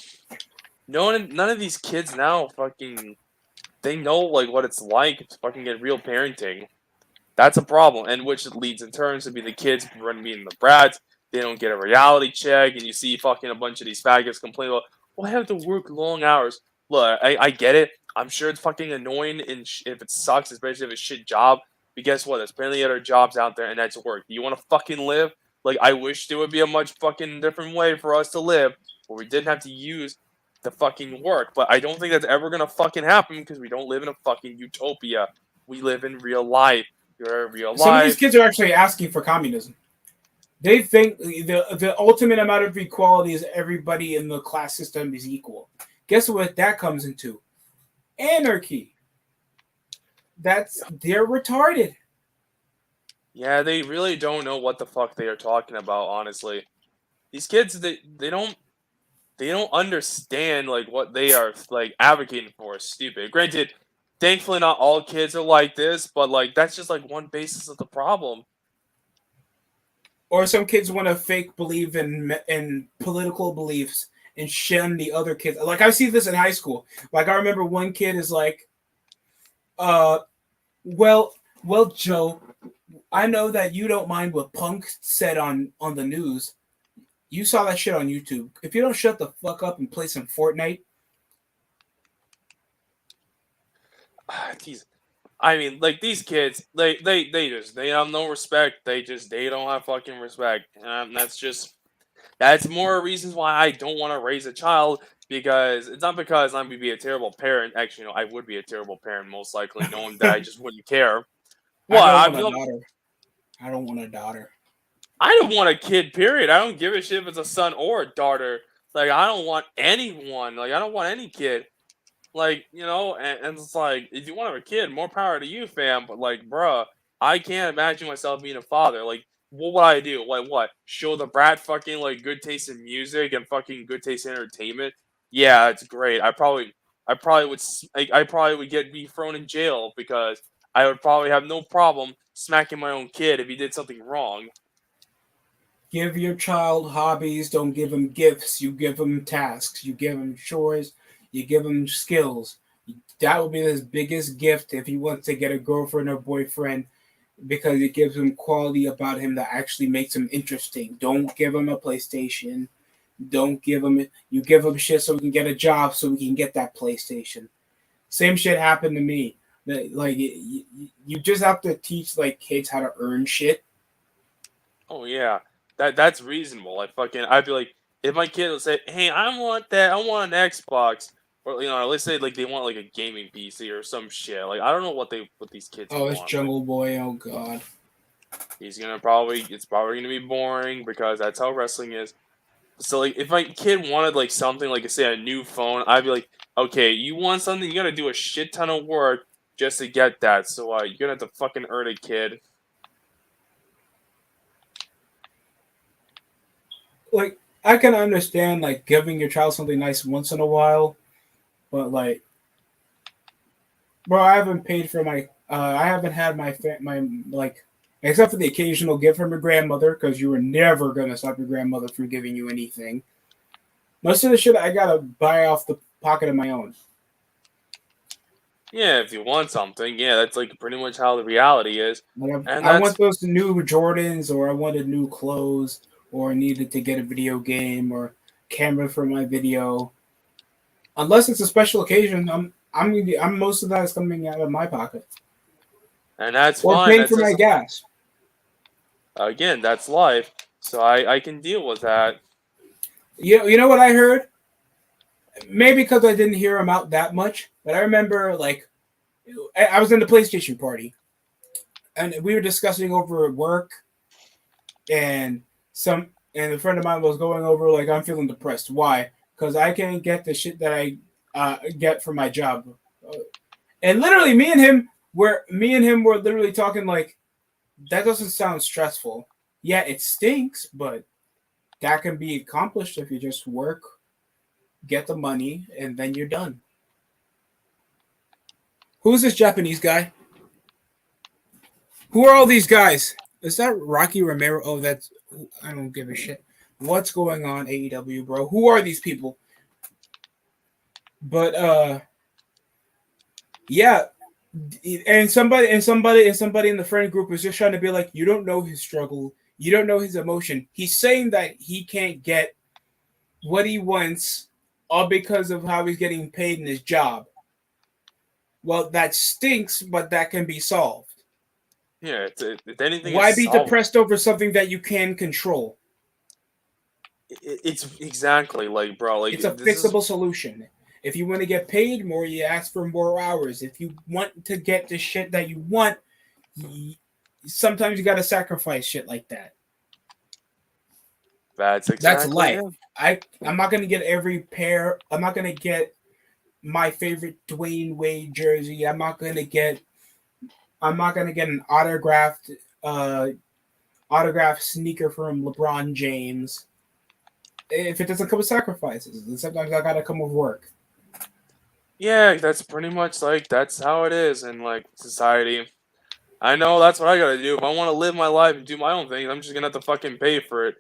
none of these kids now fucking they know like what it's like to fucking get real parenting. That's a problem, and which leads in turn to be the kids being the brats. They don't get a reality check, and you see fucking a bunch of these faggots complain about, well, I have to work long hours. Look, I get it. I'm sure it's fucking annoying, and if it sucks, especially if it's a shit job. But guess what? There's plenty of other jobs out there, and that's work. Do you want to fucking live? Like, I wish there would be a much fucking different way for us to live, where we didn't have to use the fucking work. But I don't think that's ever gonna fucking happen because we don't live in a fucking utopia. We live in real life. You're real Some of these life. kids are actually asking for communism. They think the ultimate amount of equality is everybody in the class system is equal. Guess what that comes into? Anarchy. They're retarded. Yeah, they really don't know what the fuck they are talking about, honestly. These kids, they don't understand like what they are like advocating for is stupid. Granted, thankfully not all kids are like this, but like that's just like one basis of the problem. Or some kids want to fake believe in political beliefs and shun the other kids. Like I see this in high school. Like I remember one kid is like, uh, well, Joe, I know that you don't mind what Punk said on the news. You saw that shit on YouTube. If you don't shut the fuck up and play some Fortnite, These, I mean, like these kids, they have no respect. They don't have fucking respect. That's more reasons why I don't want to raise a child, because it's not because I'm gonna be a terrible parent. Actually, no, I would be a terrible parent most likely, knowing that I just wouldn't care. I What don't I want a feel, daughter. I don't want a daughter. I don't want a kid. Period. I don't give a shit if it's a son or a daughter. Like I don't want anyone. Like I don't want any kid. Like, and it's like, if you want to have a kid, more power to you, fam. But like, bruh, I can't imagine myself being a father. Like, what would I do? Like, what? Show the brat fucking like good taste in music and fucking good taste in entertainment? Yeah, it's great. I probably would be thrown in jail because I would probably have no problem smacking my own kid if he did something wrong. Give your child hobbies. Don't give them gifts. You give them tasks. You give them chores. You give them skills. That would be his biggest gift if he wants to get a girlfriend or boyfriend, because it gives him quality about him that actually makes him interesting. Don't give him a PlayStation. Don't give him. You give him shit so we can get a job, so we can get that PlayStation. Same shit happened to me. Like you just have to teach like kids how to earn shit. Oh yeah, that's reasonable. I'd be like, if my kid would say, "Hey, I want that. I want an Xbox," or let's say like they want like a gaming PC or some shit. Like I don't know what these kids Oh, it's want. Like Jungle Boy. Oh God. it's probably gonna be boring because that's how wrestling is. So like if my kid wanted like something like say a new phone, I'd be like, okay, you want something, you gotta do a shit ton of work just to get that. So you're gonna have to fucking earn it, kid. Like I can understand like giving your child something nice once in a while, but like, bro, I haven't paid for my. I haven't had my like, except for the occasional gift from your grandmother, because you were never gonna stop your grandmother from giving you anything. Most of the shit I gotta buy off the pocket of my own. Yeah, if you want something, yeah, that's like pretty much how the reality is. Like And I want that's those new Jordans, or I wanted new clothes, or I needed to get a video game or camera for my video. Unless it's a special occasion, I'm most of that is coming out of my pocket and that's or fine. paying That's for my just gas. again, that's life. So I can deal with that. You know what I heard? Maybe because I didn't hear him out that much, but I remember like I was in the PlayStation party and we were discussing over work, and a friend of mine was going over like I'm feeling depressed. Why? Because I can't get the shit that I get from my job. And literally, me and him were literally talking like that doesn't sound stressful. Yeah, it stinks, but that can be accomplished if you just work, get the money, and then you're done. Who's this Japanese guy? Who are all these guys? Is that Rocky Romero? Oh, that's I don't give a shit. What's going on, AEW, bro? Who are these people? But yeah, and somebody in the friend group was just trying to be like, you don't know his struggle, you don't know his emotion. He's saying that he can't get what he wants all because of how he's getting paid in his job. Well, that stinks, but that can be solved. Yeah, if anything is Why be solvable. depressed over something that you can control? It's exactly like, bro, like It's a this is fixable solution. If you want to get paid more, you ask for more hours. If you want to get the shit that you want, sometimes you gotta sacrifice shit like that. That's That's exactly life. it. I'm not gonna get every pair. I'm not gonna get my favorite Dwayne Wade jersey. I'm not gonna get an autographed sneaker from LeBron James if it doesn't come with sacrifices. And sometimes I gotta come with work. Yeah, that's pretty much like that's how it is in like society. I know that's what I gotta do. If I want to live my life and do my own thing, I'm just gonna have to fucking pay for it.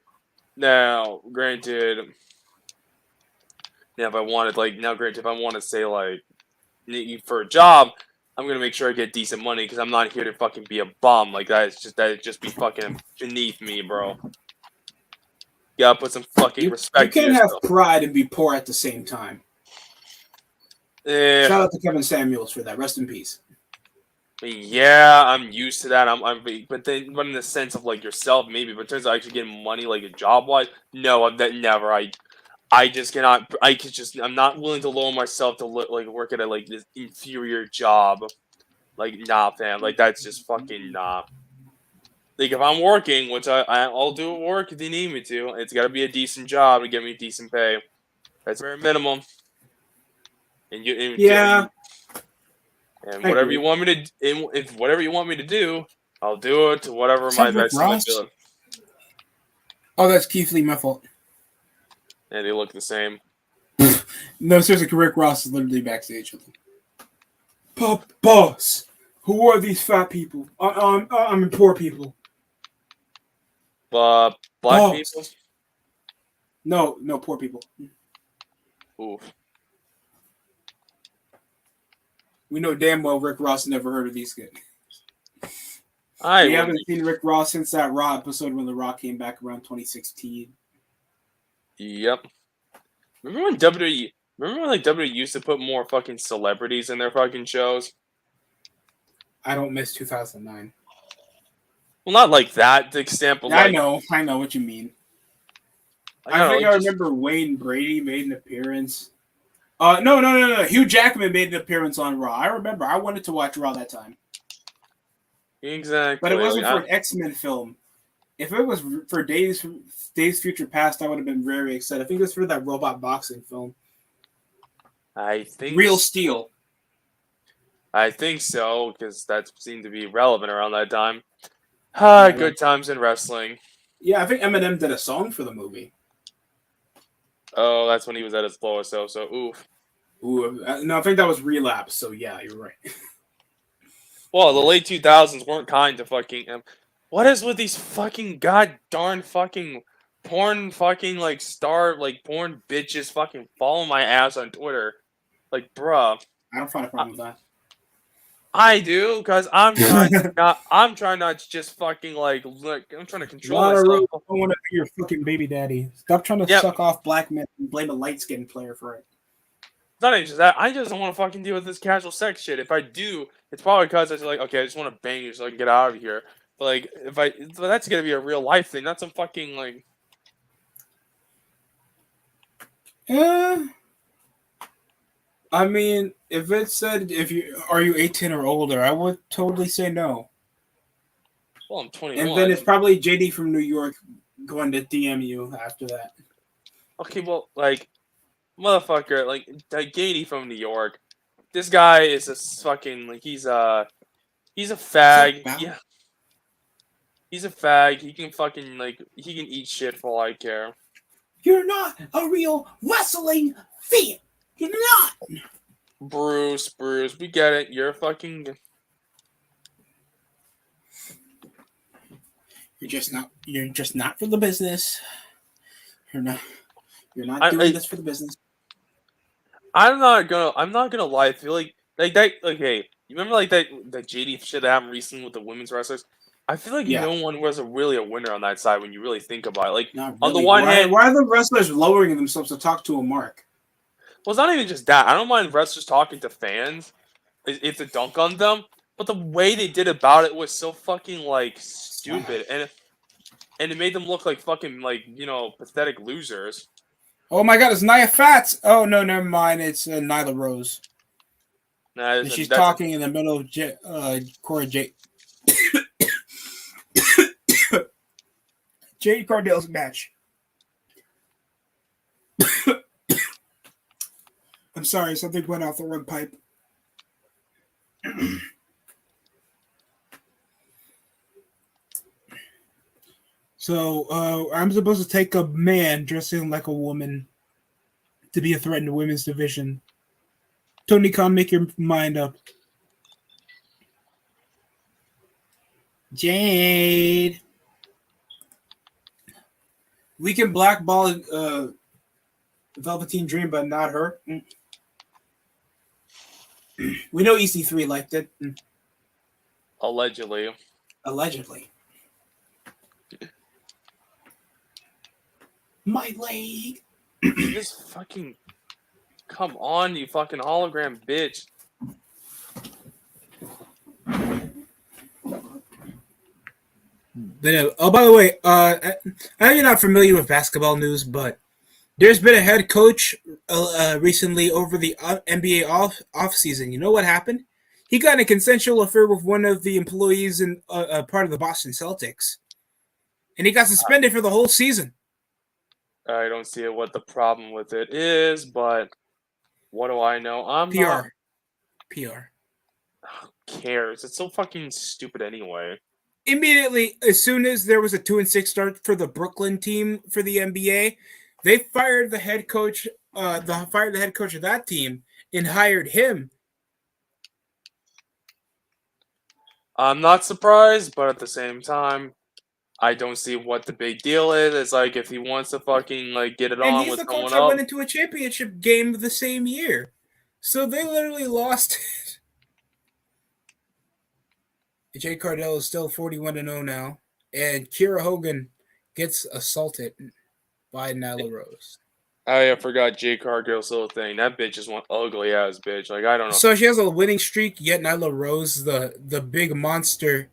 Now, granted, yeah, if I wanted like now, granted, if I want to say like for a job, I'm gonna make sure I get decent money because I'm not here to fucking be a bum. Like that'd just be fucking beneath me, bro. You gotta put some fucking You respect to can't have yourself. pride and be poor at the same time. Eh, Shout out to Kevin Samuels for that. Rest in peace. yeah, I'm used to that. But in the sense of like yourself, maybe. But in terms of actually getting money, like a job wise, no, that never. I just cannot. I could just. I'm not willing to lower myself to like work at a like this inferior job. Like nah, fam. Like that's just fucking nah. Like if I'm working, which I'll do work if they need me to, it's got to be a decent job to get me decent pay. That's bare minimum. And Yeah, and I whatever you agree. want me to, if whatever you want me to do, I'll do it to whatever Is my that Rick best of my Ross? ability. Oh, that's Keith Lee. My fault. And they look the same. No, seriously, Rick Ross is literally backstage with him. Boss, who are these fat people? I mean, poor people. But black Boss. people, No, poor people. oof. We know damn well Rick Ross never heard of these guys. I We haven't seen Rick Ross since that Raw episode when The Rock came back around 2016. Yep. Remember when WWE? Remember when like WWE used to put more fucking celebrities in their fucking shows? I don't miss 2009. Well, not like that extent, but like I know what you mean. I don't know, like I just remember Wayne Brady made an appearance. No. Hugh Jackman made an appearance on Raw. I remember. I wanted to watch Raw that time. exactly. But it wasn't Like, for an X-Men film. If it was for Days Future Past, I would have been very excited. I think it was for that robot boxing film. I think Real Steel. I think so because that seemed to be relevant around that time. Yeah, Good times in wrestling. Yeah, I think Eminem did a song for the movie. Oh, that's when he was at his lowest. So oof. Ooh, no, I think that was Relapse. So yeah, you're right. Well, the late 2000s weren't kind to fucking. What is with these fucking god darn fucking porn fucking like star like porn bitches fucking follow my ass on Twitter? Like, bruh. I don't find a problem with that. I do because I'm trying not to just fucking like look. I'm trying to control Lana myself. Rose, I don't want to be your fucking baby daddy. Stop trying to suck off black men and blame a light skinned player for it. It's not even just that. I just don't want to fucking deal with this casual sex shit. If I do, it's probably because I just like, okay, I just want to bang you so I can get out of here. But like, that's gonna be a real life thing, not some fucking like. Yeah. I mean, if it said are you 18 or older, I would totally say no. Well, I'm 21. And then it's probably JD from New York going to DM you after that. Okay, well, like, motherfucker, like Gady from New York. This guy is a fucking like he's a fag. Yeah. He's a fag. He can fucking like he can eat shit for all I care. You're not a real wrestling fan. You're not. Bruce, we get it. You're fucking. You're just not for the business. You're not doing this for the business. I'm not gonna lie. I feel like that. Okay, you remember like that JD shit that happened recently with the women's wrestlers? I feel like no one was really a winner on that side when you really think about it. Like not on the really. one hand, why are the wrestlers lowering themselves to talk to a mark? Well, it's not even just that. I don't mind wrestlers talking to fans if to dunk on them, but the way they did about it was so fucking like stupid, and it made them look like fucking like pathetic losers. Oh my god, it's Nia Fats. Oh no, never mind. It's Nyla Rose. Nah, she's talking in the middle of Cora Jade. Jade Cargill's match. I'm sorry, something went off the wrong pipe. So I'm supposed to take a man dressing like a woman to be a threat in the women's division. Tony Khan, make your mind up. Jade. We can blackball Velveteen Dream, but not her. We know EC3 liked it. Allegedly. Allegedly. My leg. Just fucking come on, you fucking hologram bitch. But, oh, by the way, I know you're not familiar with basketball news, but there's been a head coach recently over the NBA off season. You know what happened? He got in a consensual affair with one of the employees in part of the Boston Celtics, and he got suspended for the whole season. I don't see what the problem with it is, but what do I know? I'm PR. not. PR. Who cares? It's so fucking stupid anyway. Immediately, as soon as there was a 2-6 start for the Brooklyn team for the NBA, they fired the head coach. Fired the head coach of that team and hired him. I'm not surprised, but at the same time, I don't see what the big deal is. It's like if he wants to fucking like get it And on he's with the coach someone that else. went into a championship game the same year. So they literally lost. Jay Cardell is still 41-0 now. And Kira Hogan gets assaulted by Nyla Rose. I forgot Jay Cargill's little thing. That bitch is one ugly ass bitch. Like I don't know. So she has a winning streak, yet Nyla Rose, the big monster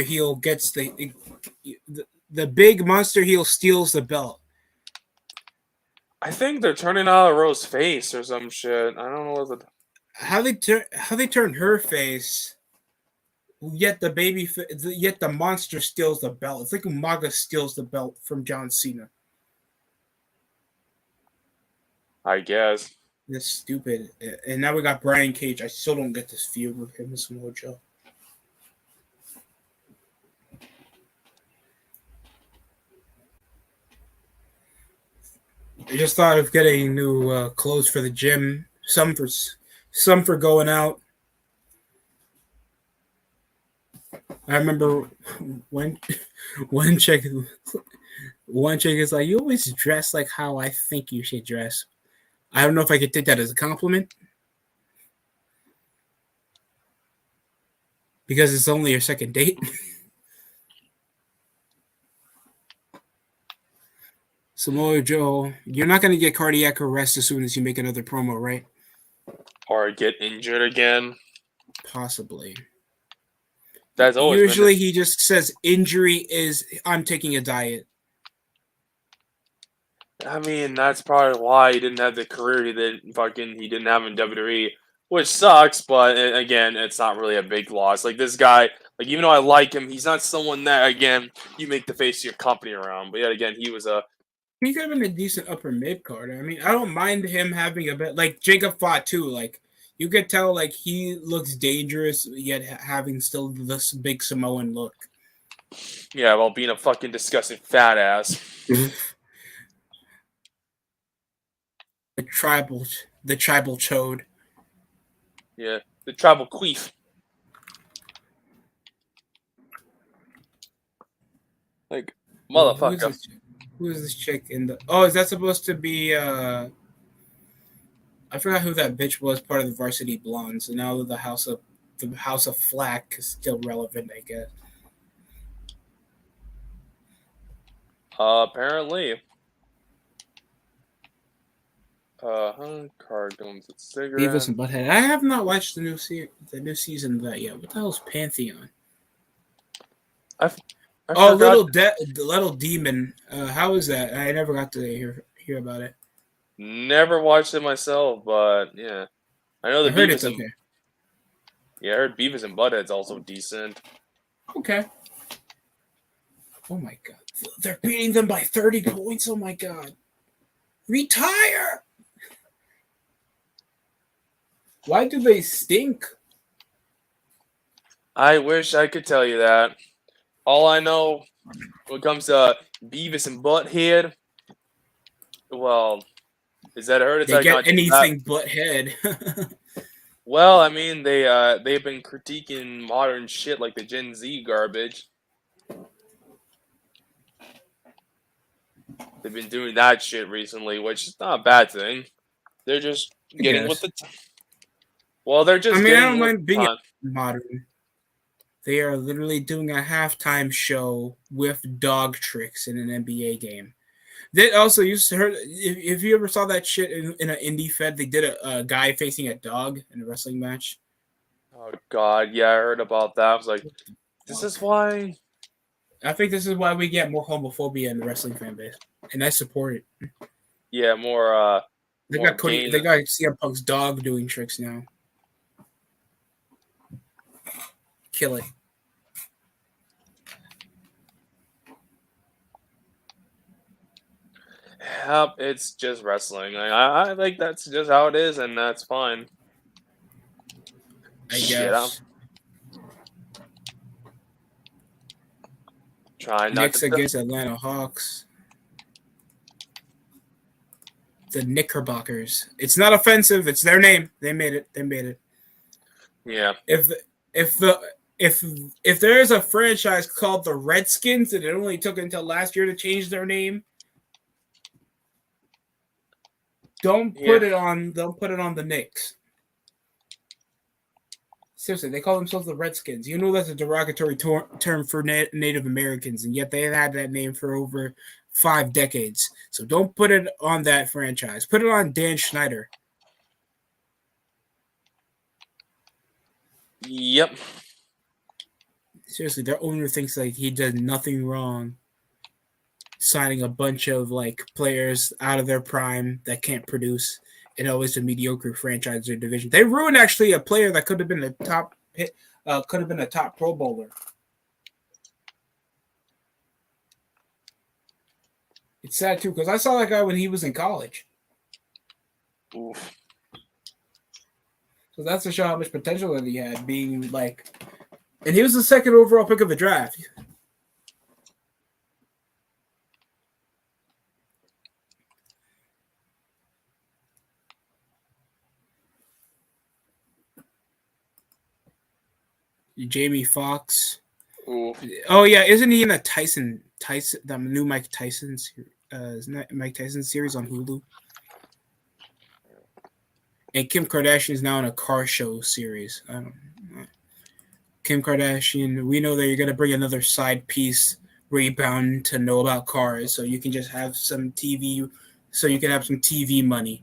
heel gets the big monster heel steals the belt. I think they're turning out Rose's face or some shit. I don't know what how they turn her face. Yet the monster steals the belt. It's like Umaga steals the belt from John Cena. I guess. That's stupid. And now we got Brian Cage. I still don't get this feud with him and Samoa Joe. I just thought of getting new clothes for the gym. Some for going out. I remember one chick is like, "You always dress like how I think you should dress." I don't know if I could take that as a compliment because it's only your second date. Samoa Joe, you're not going to get cardiac arrest as soon as you make another promo, right? Or get injured again. Possibly. That's always usually he just says injury is I'm taking a diet. I mean, that's probably why he didn't have the career he didn't have in WWE, which sucks. But again, it's not really a big loss. Like this guy, like even though I like him, he's not someone that again you make the face of your company around. But yet again, he could have been a decent upper mid card. I mean, I don't mind him having a bit like Jacob Fott too. Like you could tell, like he looks dangerous yet having still this big Samoan look. Yeah, while being a fucking disgusting fat ass. The tribal chode. Yeah, the tribal queef. Like, motherfucker. Who is this chick in the... Oh, is that supposed to be... I forgot who that bitch was, part of the Varsity Blondes. And now the House of Flack is still relevant, I guess. Apparently. Cartoons and cigarettes. Beavis and Butthead. I have not watched the new season of that yet. What the hell is Pantheon? Little Demon. How is that? I never got to hear about it. Never watched it myself, but yeah, I know the Beavis. Okay. Yeah, I heard Beavis and Butthead's also decent. Okay. Oh my god. They're beating them by 30 points. Oh my god. Retire! Why do they stink? I wish I could tell you that. All I know when it comes to Beavis and Butthead, well, is that hurt? It's They like get not just that. anything but head. Well, I mean, they've been critiquing modern shit like the Gen Z garbage. They've been doing that shit recently, which is not a bad thing. They're just getting with the well, they're just I getting don't with mind the being time. modern. They are literally doing a halftime show with dog tricks in an NBA game. They also used to heard if you ever saw that shit in an indie fed, they did a guy facing a dog in a wrestling match. Oh god, yeah, I heard about that. I was like, this is why. I think this is why we get more homophobia in the wrestling fan base, and I support it. Yeah, more They more got Cody. gain. They got CM Punk's dog doing tricks now. Kill it. Yep, it's just wrestling. I think that's just how it is, and that's fine. I Shit, I'm guess. trying not Knicks to. against Atlanta Hawks. The Knickerbockers. It's not offensive. It's their name. They made it. They made it. Yeah. If there is a franchise called the Redskins and it only took until last year to change their name, don't put it on the Knicks. Seriously, they call themselves the Redskins. You know that's a derogatory term for Native Americans, and yet they had that name for over 5 decades. So don't put it on that franchise. Put it on Dan Schneider. Yep. Seriously, their owner thinks like he did nothing wrong, signing a bunch of like players out of their prime that can't produce, and always a mediocre franchise or division. They ruined actually a player that could have been a top hit, could have been a top Pro Bowler. It's sad too because I saw that guy when he was in college. Oof. So that's to show how much potential that he had, being like, and he was the second overall pick of the draft. Jamie Foxx. Oof. Oh yeah, isn't he in the the new Mike Tyson, isn't that Mike Tyson series on Hulu? And Kim Kardashian is now in a car show series. I don't know. Kim Kardashian, we know that you're gonna bring another side piece where you're bound to know about cars, so you can just have some TV, so you can have some TV money.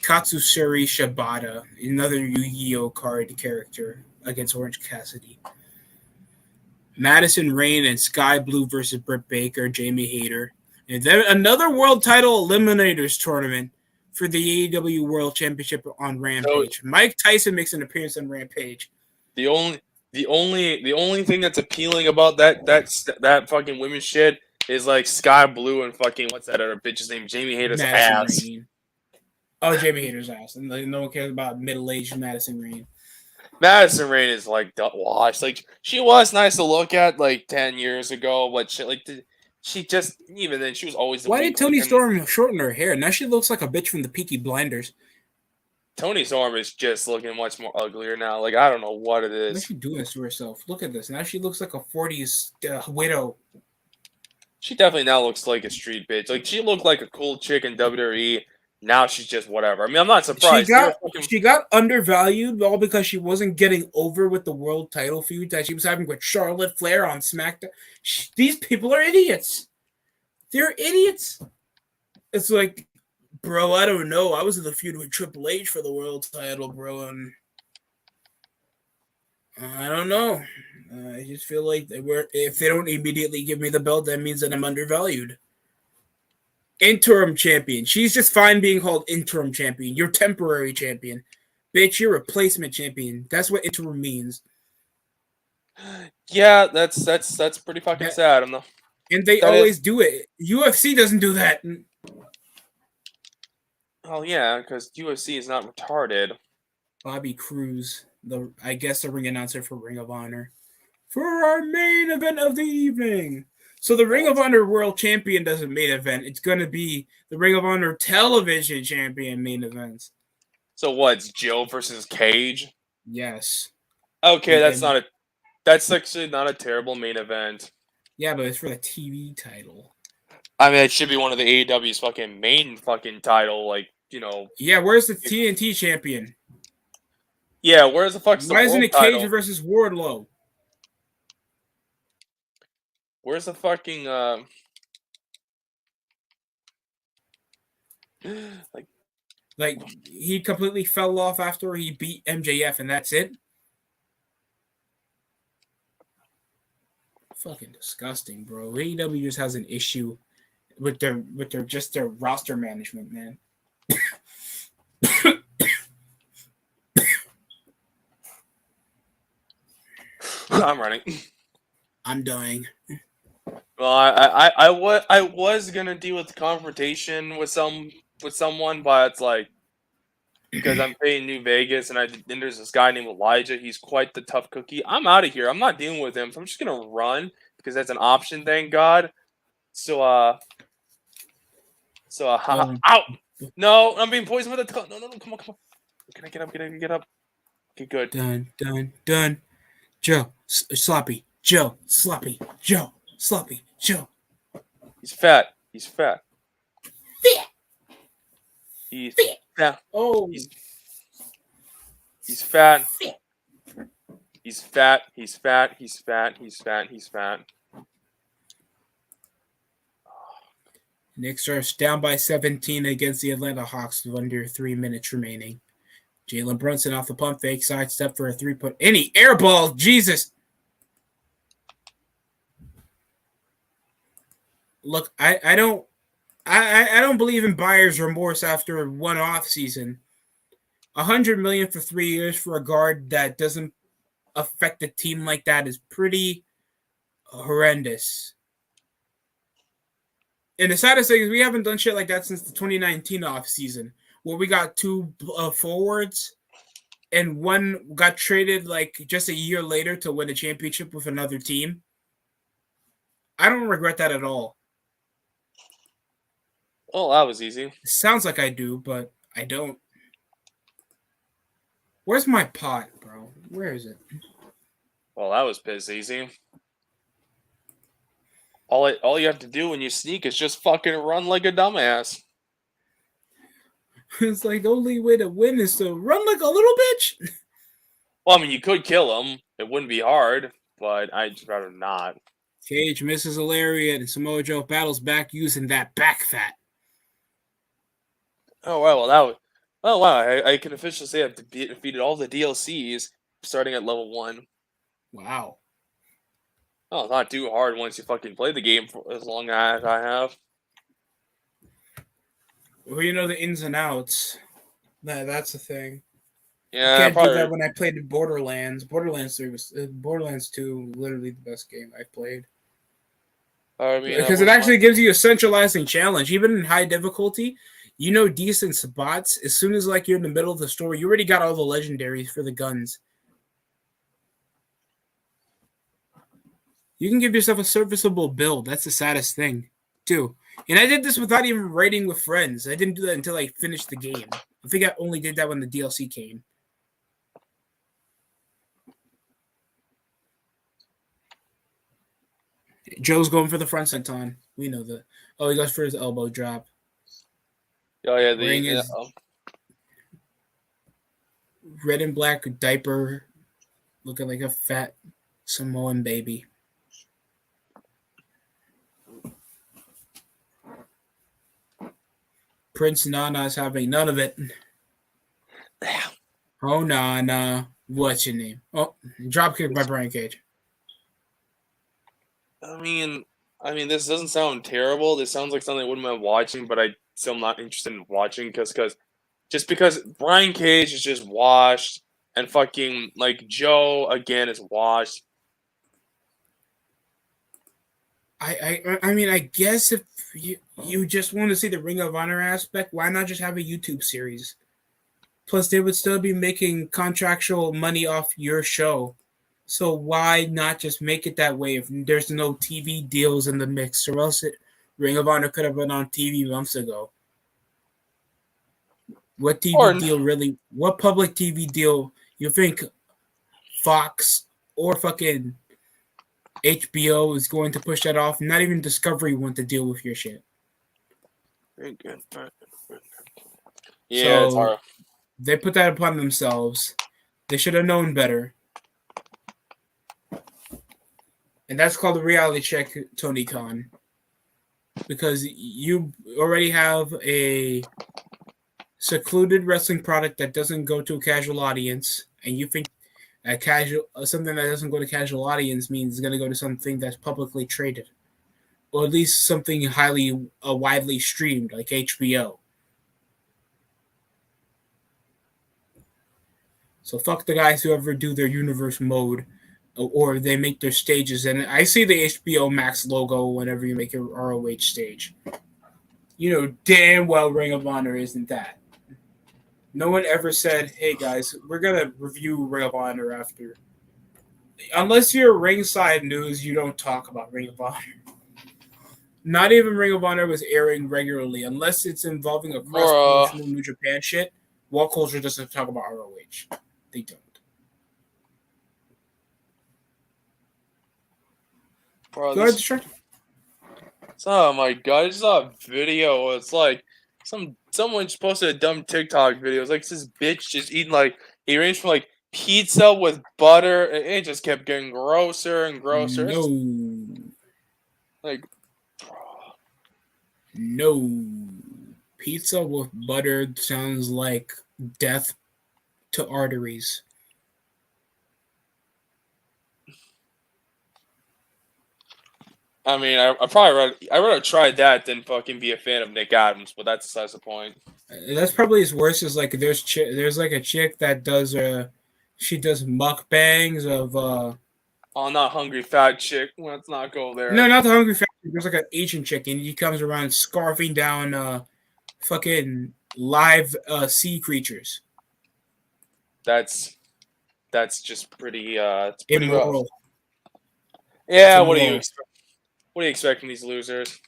Katsusuri Shibata, another Yu-Gi-Oh card character against Orange Cassidy. Madison Rain and Sky Blue versus Britt Baker, Jamie Hayter. And then another world title eliminators tournament for the AEW World Championship on Rampage. So, Mike Tyson makes an appearance on Rampage. The only thing that's appealing about that fucking women's shit is like Sky Blue and fucking what's that other bitch's name? Jamie Hayter's Madison ass. Rain. Oh, Jamie Hayter's ass. And no one cares about middle-aged Madison Rain. Madison Rain is like washed. Like she was nice to look at like 10 years ago, but she just even then she was always. Why did Toni Storm shorten her hair? Now she looks like a bitch from the Peaky Blinders. Toni Storm is just looking much more uglier now. Like I don't know what it is. What's she doing this to herself? Look at this. Now she looks like a 40s widow. She definitely now looks like a street bitch. Like she looked like a cool chick in WWE. Now she's just whatever. I mean, I'm not surprised. She got undervalued all because she wasn't getting over with the world title feud that she was having with Charlotte Flair on SmackDown. These people are idiots. They're idiots. It's like, bro, I don't know. I was in the feud with Triple H for the world title, bro, and I don't know. I just feel like if they don't immediately give me the belt, that means that I'm undervalued. Interim champion. She's just fine being called interim champion. You're temporary champion. Bitch, you're replacement champion. That's what interim means. Yeah, that's pretty fucking That, sad. I'm not. and they That is. always do it. UFC doesn't do that. Oh yeah, because UFC is not retarded. Bobby Cruz, I guess the ring announcer for Ring of Honor, for our main event of the evening. So the Ring of Honor World Champion doesn't main event. It's going to be the Ring of Honor Television Champion main events. So what's Joe versus Cage? Yes. Okay, And that's actually not a terrible main event. yeah, but it's for the TV title. I mean, it should be one of the AEW's fucking main fucking title, like, you know. Yeah, where's the TNT champion? Yeah, where's the fuck's the Why isn't world it Cage title? versus Wardlow? Where's the fucking like he completely fell off after he beat MJF and that's it? Fucking disgusting, bro. AEW just has an issue with their roster management, man. I'm running. I'm dying. Well, I was gonna deal with the confrontation with someone, but it's like because I'm playing New Vegas and there's this guy named Elijah. He's quite the tough cookie. I'm out of here. I'm not dealing with him. So I'm just gonna run because that's an option. Thank God. So out. No, I'm being poisoned with a no. Come on. Can I get up? Get up. Okay, good. Done. Joe, sloppy. Joe, sloppy. Joe, sloppy. Joe. He's fat. Fat. He's Fat. fat. Oh. He's fat. He's fat. He's fat. Knicks starts down by 17 against the Atlanta Hawks with under 3 minutes remaining. Jalen Brunson off the pump fake, sidestep for a 3-point. Any airball, Jesus. Look, I don't believe in buyer's remorse after one off season. $100 million for 3 years for a guard that doesn't affect the team like that is pretty horrendous. And the saddest thing is we haven't done shit like that since the 2019 offseason, where we got two forwards and one got traded like just a year later to win a championship with another team. I don't regret that at all. Oh, that was easy. It sounds like I do, but I don't. Where's my pot, bro? Where is it? Well, that was piss easy. All you have to do when you sneak is just fucking run like a dumbass. It's like the only way to win is to run like a little bitch. Well, I mean, you could kill him. It wouldn't be hard, but I'd just rather not. Cage misses a lariat, and Samoa Joe battles back using that back fat. Oh, wow. Oh, wow. I can officially say I've defeated all the DLCs starting at level 1. Wow. Oh, it's not too hard once you fucking play the game for as long as I have. Well, you know the ins and outs. That's the thing. Yeah, I can't probably. do that when I played Borderlands. Borderlands 3 was Borderlands 2, literally the best game I've played. I mean, because it actually gives you a centralizing challenge, even in high difficulty. You know, decent spots. As soon as like you're in the middle of the story, you already got all the legendaries for the guns. You can give yourself a serviceable build. That's the saddest thing, too. And I did this without even raiding with friends. I didn't do that until I finished the game. I think I only did that when the DLC came. Joe's going for the front senton. We know that. Oh, he goes for his elbow drop. Oh, yeah. Ring is red and black diaper, looking like a fat Samoan baby. Prince Nana's having none of it. Oh, Nana. What's your name? Oh, dropkick by Brian Cage. I mean, this doesn't sound terrible. This sounds like something I wouldn't mind watching, but I still am not interested in watching because Brian Cage is just washed and fucking like Joe again is washed. I mean, I guess if you just want to see the Ring of Honor aspect, why not just have a YouTube series? Plus, they would still be making contractual money off your show. So why not just make it that way if there's no TV deals in the mix, or else Ring of Honor could have been on TV months ago. What TV Or deal really? What public TV deal you think Fox or fucking HBO is going to push that off? Not even Discovery want to deal with your shit. yeah, it's So hard. they put that upon themselves. They should have known better. And that's called a reality check, Tony Khan. Because you already have a secluded wrestling product that doesn't go to a casual audience, and you think a casual something that doesn't go to casual audience means it's going to go to something that's publicly traded, or at least something highly widely streamed like HBO. So fuck the guys who ever do their universe mode, or they make their stages. And I see the HBO Max logo whenever you make your ROH stage. You know damn well Ring of Honor isn't that. No one ever said, hey guys, we're going to review Ring of Honor after. Unless you're ringside news, you don't talk about Ring of Honor. Not even Ring of Honor was airing regularly. Unless it's involving a cross-promotional New Japan shit, Wall Culture doesn't talk about ROH. They don't. Bro, Go ahead, Destructive. Oh my god, I just saw a video. It's like someone just posted a dumb TikTok video. It's like this bitch just eating like he ranged from like pizza with butter, and it just kept getting grosser and grosser. No. Like, no. Pizza with butter sounds like death to arteries. I mean, I'd rather try that than fucking be a fan of Nick Adams, but that's besides the point. That's probably as worse as like there's like a chick that does she does mukbangs of Oh, not hungry fat chick. Let's not go there. No, not the hungry fat chick. There's like an Asian chick and he comes around scarfing down fucking live sea creatures. That's just pretty it's pretty immoral. Rough. Yeah, what do you expect? What do you expect from these losers?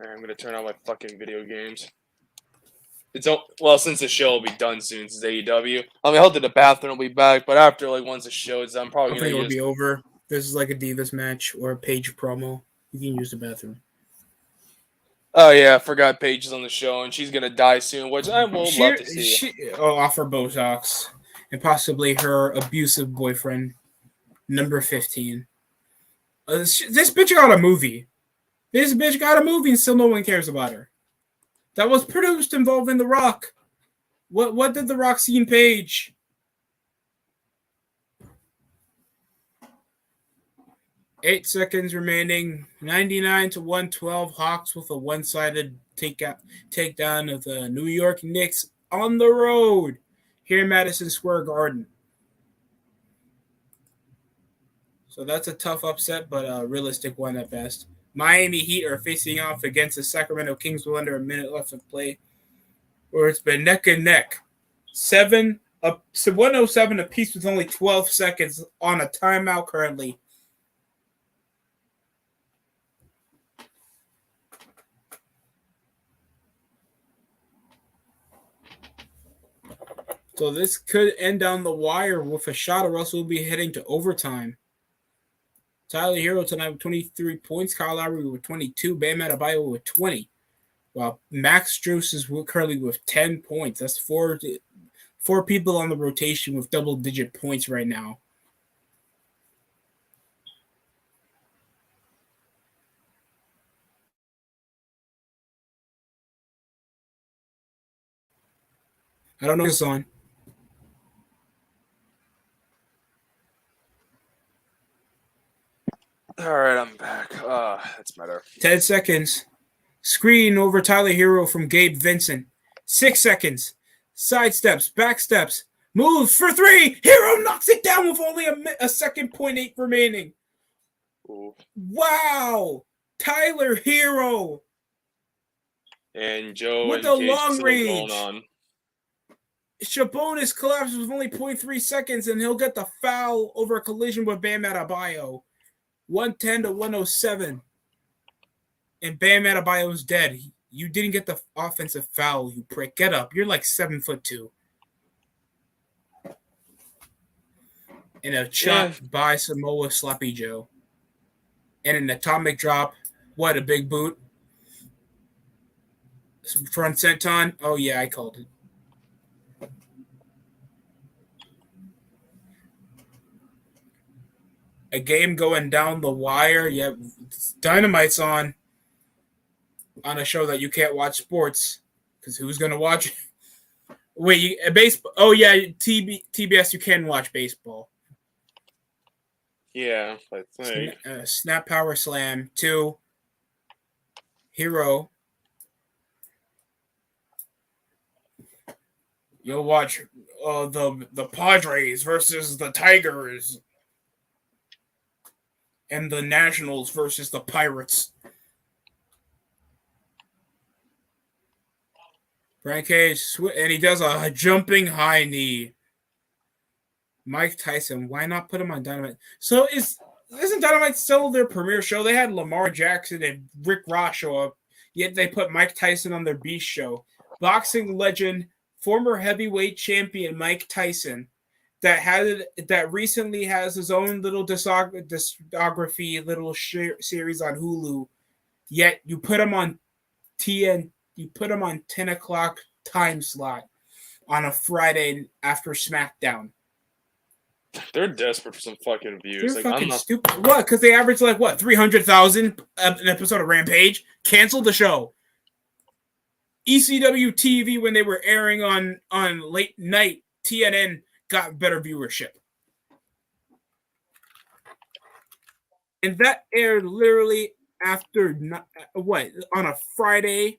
Right, I'm gonna turn on my fucking video games. Since the show will be done soon, since AEW. I mean, I'll do the bathroom, I'll be back, but after once the show is done, I'm probably gonna. It'll be over. This is like a Divas match or a Paige promo. You can use the bathroom. Oh yeah, I forgot Paige is on the show and she's gonna die soon, which I will love to see. Off her Botox and possibly her abusive boyfriend, number 15. This bitch got a movie. This bitch got a movie and still no one cares about her. That was produced involving The Rock. What did The Rock see in Paige? Eight seconds remaining. 99 to 112. Hawks with a one-sided takedown of the New York Knicks on the road here in Madison Square Garden. So that's a tough upset, but a realistic one at best. Miami Heat are facing off against the Sacramento Kings with under a minute left to play, where it's been neck and neck. 107 apiece with only 12 seconds on a timeout currently. So this could end down the wire with a shot, or else we'll be heading to overtime. Tyler Hero tonight with 23 points. Kyle Lowry with 22. Bam Adebayo with 20. While Max Strus is currently with 10 points. That's four people on the rotation with double-digit points right now. I don't know what's on. All right, I'm back. That's better. 10 seconds. Screen over Tyler Hero from Gabe Vincent. 6 seconds. Side steps, back steps. Moves for 3. Hero knocks it down with only a second .8 remaining. Ooh. Wow. Tyler Hero And Joe with and the Cage long still range. going on. Shabonis collapses with only 0.3 seconds, and he'll get the foul over a collision with Bam Adebayo. 110 to 107. And Bam Adebayo's dead. You didn't get the offensive foul, you prick. Get up. You're like 7'2". And a chop by Samoa Sloppy Joe. And an atomic drop. What, a big boot? Front senton. Oh, yeah, I called it. A game going down the wire. Yeah, Dynamite's on a show that you can't watch sports. Because who's going to watch it? Wait, baseball? Oh, yeah, TBS, you can watch baseball. Yeah, I think. Snap Power Slam 2. Hero. You'll watch the Padres versus the Tigers. And the Nationals versus the Pirates. Brian Cage, and he does a jumping high knee. Mike Tyson, why not put him on Dynamite? So isn't Dynamite still their premiere show? They had Lamar Jackson and Rick Ross show up, yet they put Mike Tyson on their Beast show. Boxing legend, former heavyweight champion Mike Tyson, that recently has his own little discography, little series on Hulu. Yet you put him on you put him on 10 o'clock time slot on a Friday after SmackDown. They're desperate for some fucking views. They're fucking stupid. What? Because they average 300,000 an episode of Rampage. Canceled the show. ECW TV, when they were airing on late night, TNN got better viewership. And that aired literally after on a Friday.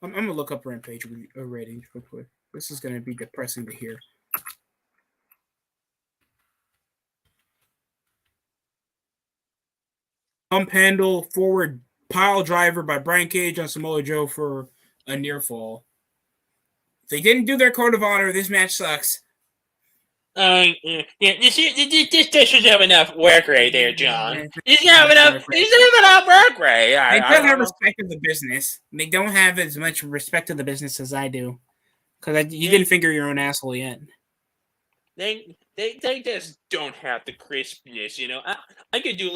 I'm gonna look up Rampage ratings real quick. This is gonna be depressing to hear. Pump handle forward pile driver by Brian Cage on Samoa Joe for a near fall. They didn't do their code of honor. This match sucks. This should have enough work right there, John. You should have enough work right. They don't have respect of the business. They don't have as much respect of the business as I do. Because you didn't finger your own asshole yet. They just don't have the crispness, I could do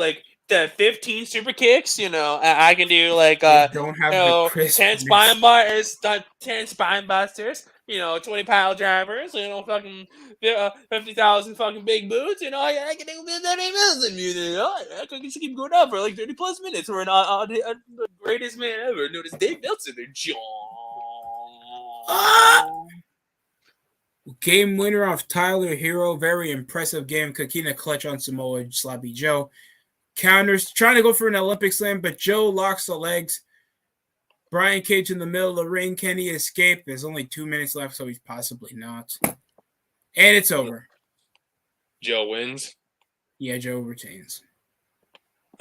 the 15 super kicks, I can do don't have the 10 spine busters, 10 spine busters, 20 pile drivers, fucking 50,000 fucking big boots, I can do that, I can just keep going up for 30 plus minutes for the greatest man ever. Notice Dave Meltzer there, John. Game winner off Tyler Hero. Very impressive game. Kakina clutch on Samoa Sloppy Joe. Counters, trying to go for an Olympic slam, but Joe locks the legs. Brian Cage in the middle of the ring. Can he escape? There's only 2 minutes left, so he's possibly not. And it's over. Joe wins? Yeah, Joe retains.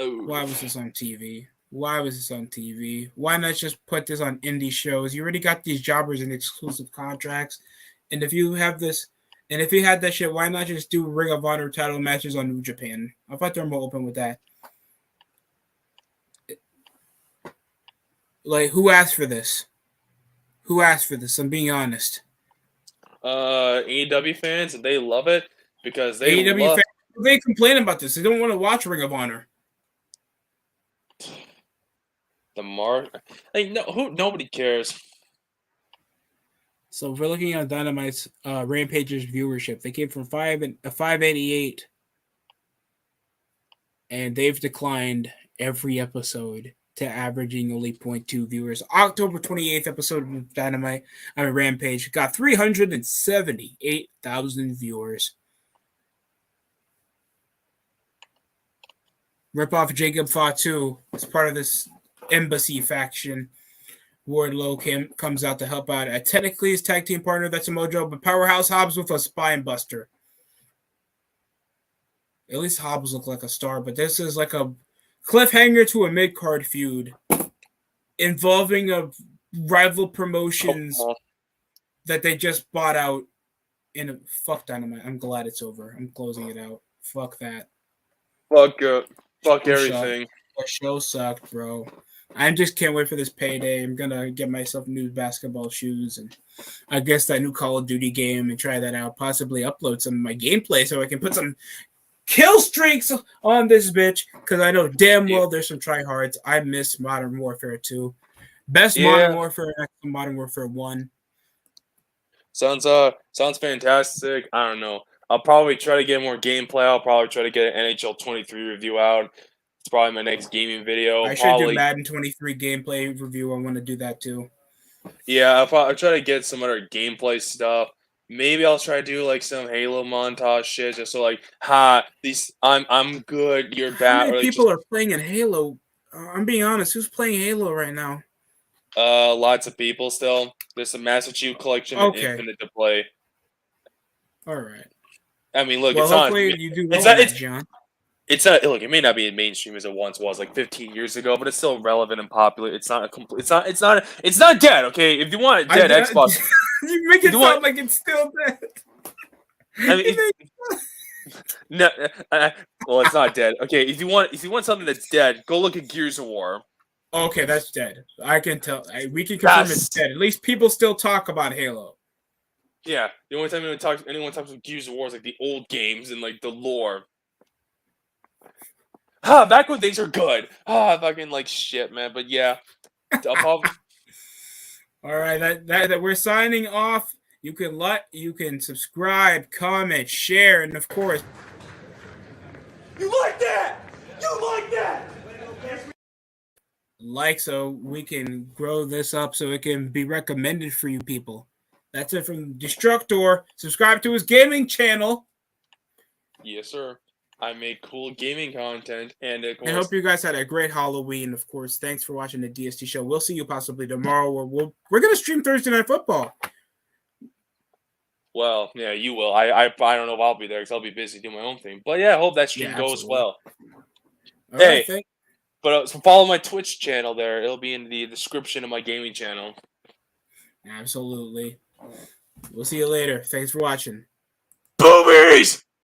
Ooh. Why was this on TV? Why was this on TV? Why not just put this on indie shows? You already got these jobbers in exclusive contracts. And if you have this, and if you had that shit, why not just do Ring of Honor title matches on New Japan? I thought they're more open with that. Who asked for this? Who asked for this? I'm being honest. AEW fans, and they love it because they AEW fans, they complain about this. They don't want to watch Ring of Honor. Nobody cares. So if we're looking at Dynamite's Rampage's viewership, they came from 588, and they've declined every episode to averaging only 0.2 viewers. October 28th episode of Rampage got 378,000 viewers. Rip-off Jacob Fatu as part of this embassy faction. Wardlow comes out to help out. Technically, his tag team partner, that's a Mojo, but Powerhouse Hobbs with a spine buster. At least Hobbs looked like a star, but this is like a cliffhanger to a mid-card feud involving a rival promotions that they just bought out in a fuck Dynamite. I'm glad it's over. I'm closing it out. Fuck that. Fuck it. Fuck Show everything. The show sucked, bro. I just can't wait for this payday. I'm gonna get myself new basketball shoes and I guess that new Call of Duty game and try that out. Possibly upload some of my gameplay so I can put some kill streaks on this bitch because I know damn well there's some tryhards. I miss Modern Warfare 2. Best Modern Warfare next to Modern Warfare 1. Sounds fantastic. I don't know. I'll probably try to get more gameplay. I'll probably try to get an NHL 23 review out. It's probably my next gaming video. I should do Madden 23 gameplay review. I want to do that too. Yeah, I'll try to get some other gameplay stuff. Maybe I'll try to do like some Halo montage shit, just so like, I'm good, you're bad. How many people are playing in Halo? I'm being honest. Who's playing Halo right now? Lots of people still. There's some Massachusetts collection and Infinite to play. All right. I mean, look, well, it's hopefully on. You do well John. It's not. Look, it may not be as mainstream as it once was, like 15 years ago, but it's still relevant and popular. It's not a complete. It's not dead. Okay, if you want a dead Xbox, you make it sound like it's still dead. I mean, no. Well, it's not dead. Okay, if you want something that's dead, go look at Gears of War. Okay, that's dead. I can tell. We can confirm it's dead. At least people still talk about Halo. Yeah, the only time anyone talks about Gears of War is like the old games and like the lore. Back when things were good. Fucking like shit, man. But yeah. All right, that we're signing off. You can subscribe, comment, share, and of course. You like that? You like that? Like so we can grow this up so it can be recommended for you people. That's it from Destructor. Subscribe to his gaming channel. Yes, sir. I make cool gaming content, and of course, I hope you guys had a great Halloween. Of course, thanks for watching the DST show. We'll see you possibly tomorrow, where we're gonna stream Thursday Night Football. Well, yeah, you will. I don't know if I'll be there because I'll be busy doing my own thing. But yeah, I hope that stream goes well. Hey, but follow my Twitch channel there. It'll be in the description of my gaming channel. Absolutely. We'll see you later. Thanks for watching. Boobies!